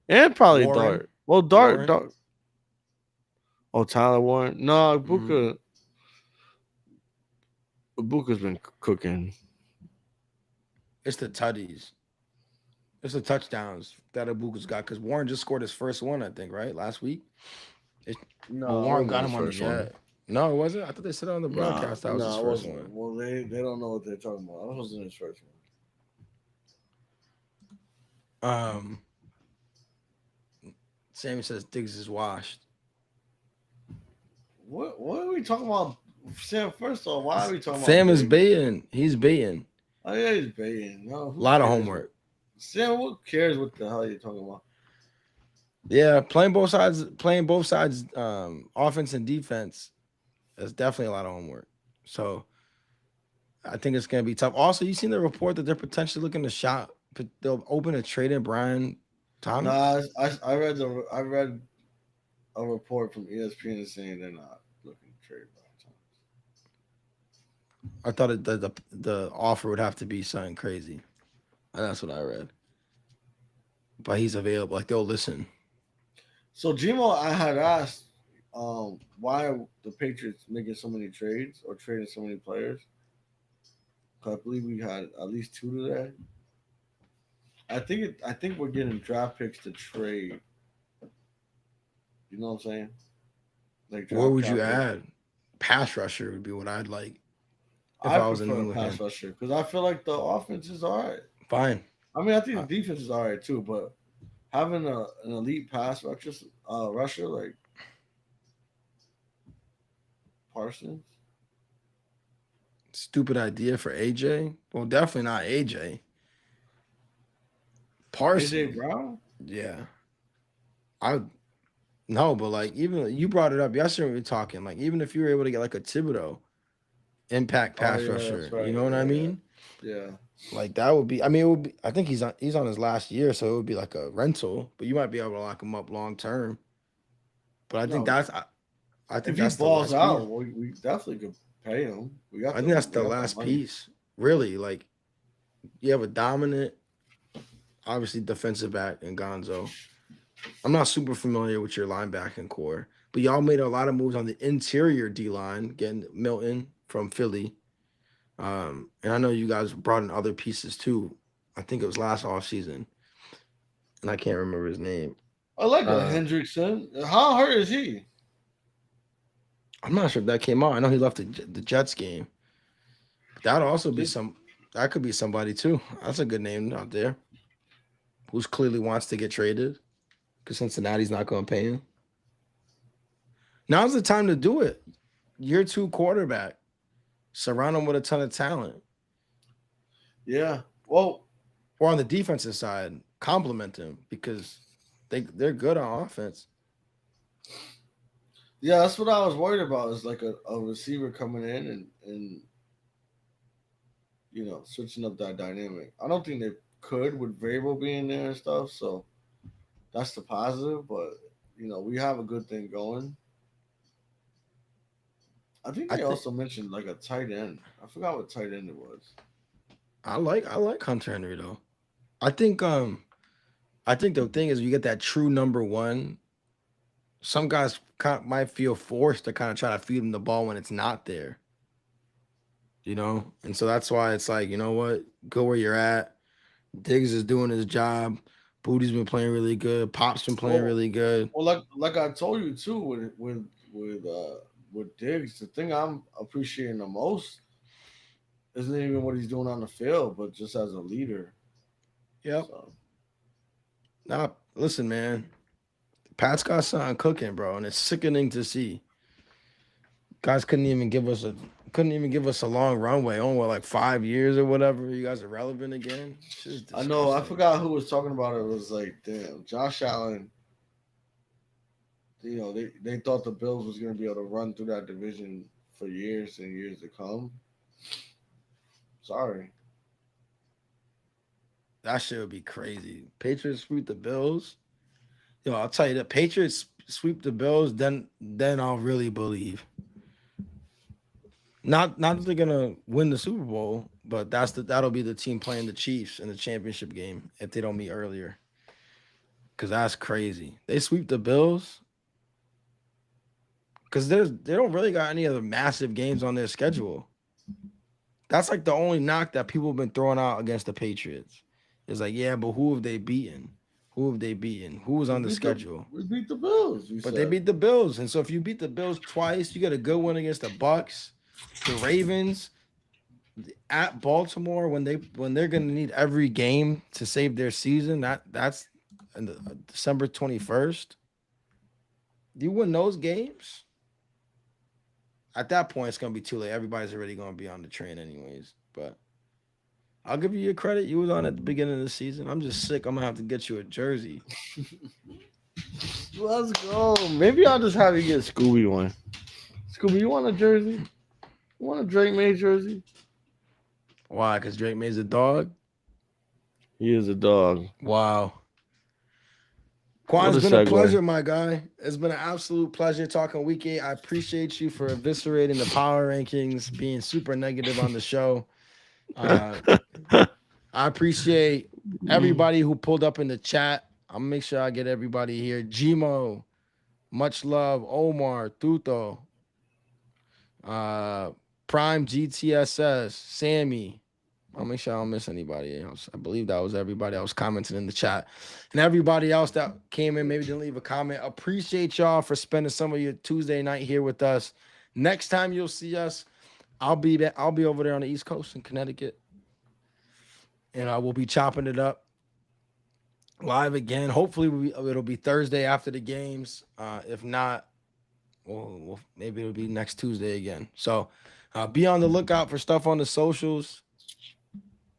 And probably Warren. Dart. Well, Dart. Warren. Oh, Tyler Warren. No, Buka. Buka's been cooking. It's the tutties. It's the touchdowns that Ibuka's got because Warren just scored his first one, I think, right? Last week. No, Warren got him on the first one. No, it wasn't. I thought they said on the broadcast that was his first wasn't. one. Well, they don't know what they're talking about. That wasn't his first one. Sammy says Diggs is washed. What are we talking about? Sam, first of all, why are we talking Sam about is baiting. He's baiting. Oh, yeah, he's baiting. No, A lot of homework. Sam, who cares what the hell you're talking about? Yeah, playing both sides, offense and defense, is definitely a lot of homework. So I think it's going to be tough. Also, you seen the report that they're potentially looking to shop. They'll open a trade in Brian Thomas. No, I read a report from ESPN saying they're not looking to trade Brian Thomas. I thought the offer would have to be something crazy. And that's what I read. But he's available. Like, they'll listen. So, Gmo, I had asked why are the Patriots making so many trades or trading so many players? I believe we had at least 2 today. I think we're getting draft picks to trade. You know what I'm saying? Like, What would you add? Pass rusher would be what I'd like. If I was in prefer pass rusher because I feel like the offense is all right. Fine. I mean, I think the defense is all right too, but having an elite pass rusher like Parsons. Stupid idea for AJ. Well, definitely not AJ. Parsons. AJ Brown? Yeah. No, but like even you brought it up yesterday when we were talking. Like even if you were able to get like a Thibodeau impact pass rusher, right, you know what I mean? Yeah. Like that would be. I mean, it would be. I think he's on his last year, so it would be like a rental. But you might be able to lock him up long term. But I think that's. I think if that's he balls the last out, piece. we definitely could pay him. I think that's the last piece. Really, like you have a dominant obviously defensive back and Gonzo. I'm not super familiar with your linebacking core, but y'all made a lot of moves on the interior D line, getting Milton from Philly. And I know you guys brought in other pieces too. I think it was last offseason, and I can't remember his name. I like Hendrickson. How hurt is he? I'm not sure if that came out. I know he left the Jets game. That'd also be that could be somebody too. That's a good name out there. Who's clearly wants to get traded because Cincinnati's not going to pay him. Now's the time to do it. Year 2 quarterback. Surround him with a ton of talent. Yeah. Well, or on the defensive side, compliment him because they're good on offense. Yeah, that's what I was worried about. Is like a receiver coming in and switching up that dynamic. I don't think they could with Vrabel being there and stuff. So that's the positive. But we have a good thing going. I think they also mentioned like a tight end. I forgot what tight end it was. I like Hunter Henry though. I think the thing is you get that true number one. Some guys might feel forced to kind of try to feed him the ball when it's not there. And so that's why it's like, you know what? Go where you're at. Diggs is doing his job. Booty's been playing really good. Pop's been playing really good. Well, like I told you too, with Diggs, the thing I'm appreciating the most isn't even what he's doing on the field, but just as a leader. Yep. So. Now, listen, man. Pat's got something cooking, bro, and it's sickening to see. Guys couldn't even give us a long runway. Only like 5 years or whatever. You guys are relevant again. I know. I forgot who was talking about it. It was like, damn, Josh Allen. They thought the Bills was going to be able to run through that division for years and years to come. Sorry. That shit would be crazy. Patriots sweep the Bills. I'll tell you, the Patriots sweep the Bills, then I'll really believe. Not that they're gonna win the Super Bowl, but that'll be the team playing the Chiefs in the championship game if they don't meet earlier. Because that's crazy. They sweep the Bills. Because they don't really got any other massive games on their schedule. That's like the only knock that people have been throwing out against the Patriots. It's like, yeah, but who have they beaten? Who was on the schedule? We beat the Bills. They beat the Bills. And so if you beat the Bills twice, you get a good one against the Bucks, the Ravens, at Baltimore when they're going to need every game to save their season. That's December 21st. Do you win those games? At that point, it's going to be too late. Everybody's already going to be on the train anyways. But I'll give you your credit. You was on at the beginning of the season. I'm just sick. I'm going to have to get you a jersey. Let's go. Maybe I'll just have you get Scooby one. Scooby, you want a jersey? You want a Drake May jersey? Why? Because Drake May's a dog? He is a dog. Wow. Quan, it's been a pleasure, my guy. It's been an absolute pleasure talking Week 8. I appreciate you for eviscerating the power rankings, being super negative on the show. I appreciate everybody who pulled up in the chat. I'm going to make sure I get everybody here. Gmo, much love. Omar, Tuto, Prime GTSS, Sammy. I'll make sure I don't miss anybody else. I believe that was everybody else commenting in the chat. And everybody else that came in, maybe didn't leave a comment. Appreciate y'all for spending some of your Tuesday night here with us. Next time you'll see us, I'll be over there on the East Coast in Connecticut. And I will be chopping it up live again. Hopefully it'll be Thursday after the games. If not, well, maybe it'll be next Tuesday again. So be on the lookout for stuff on the socials.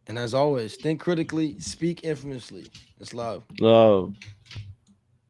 And as always, think critically, speak infamously. It's love. Love.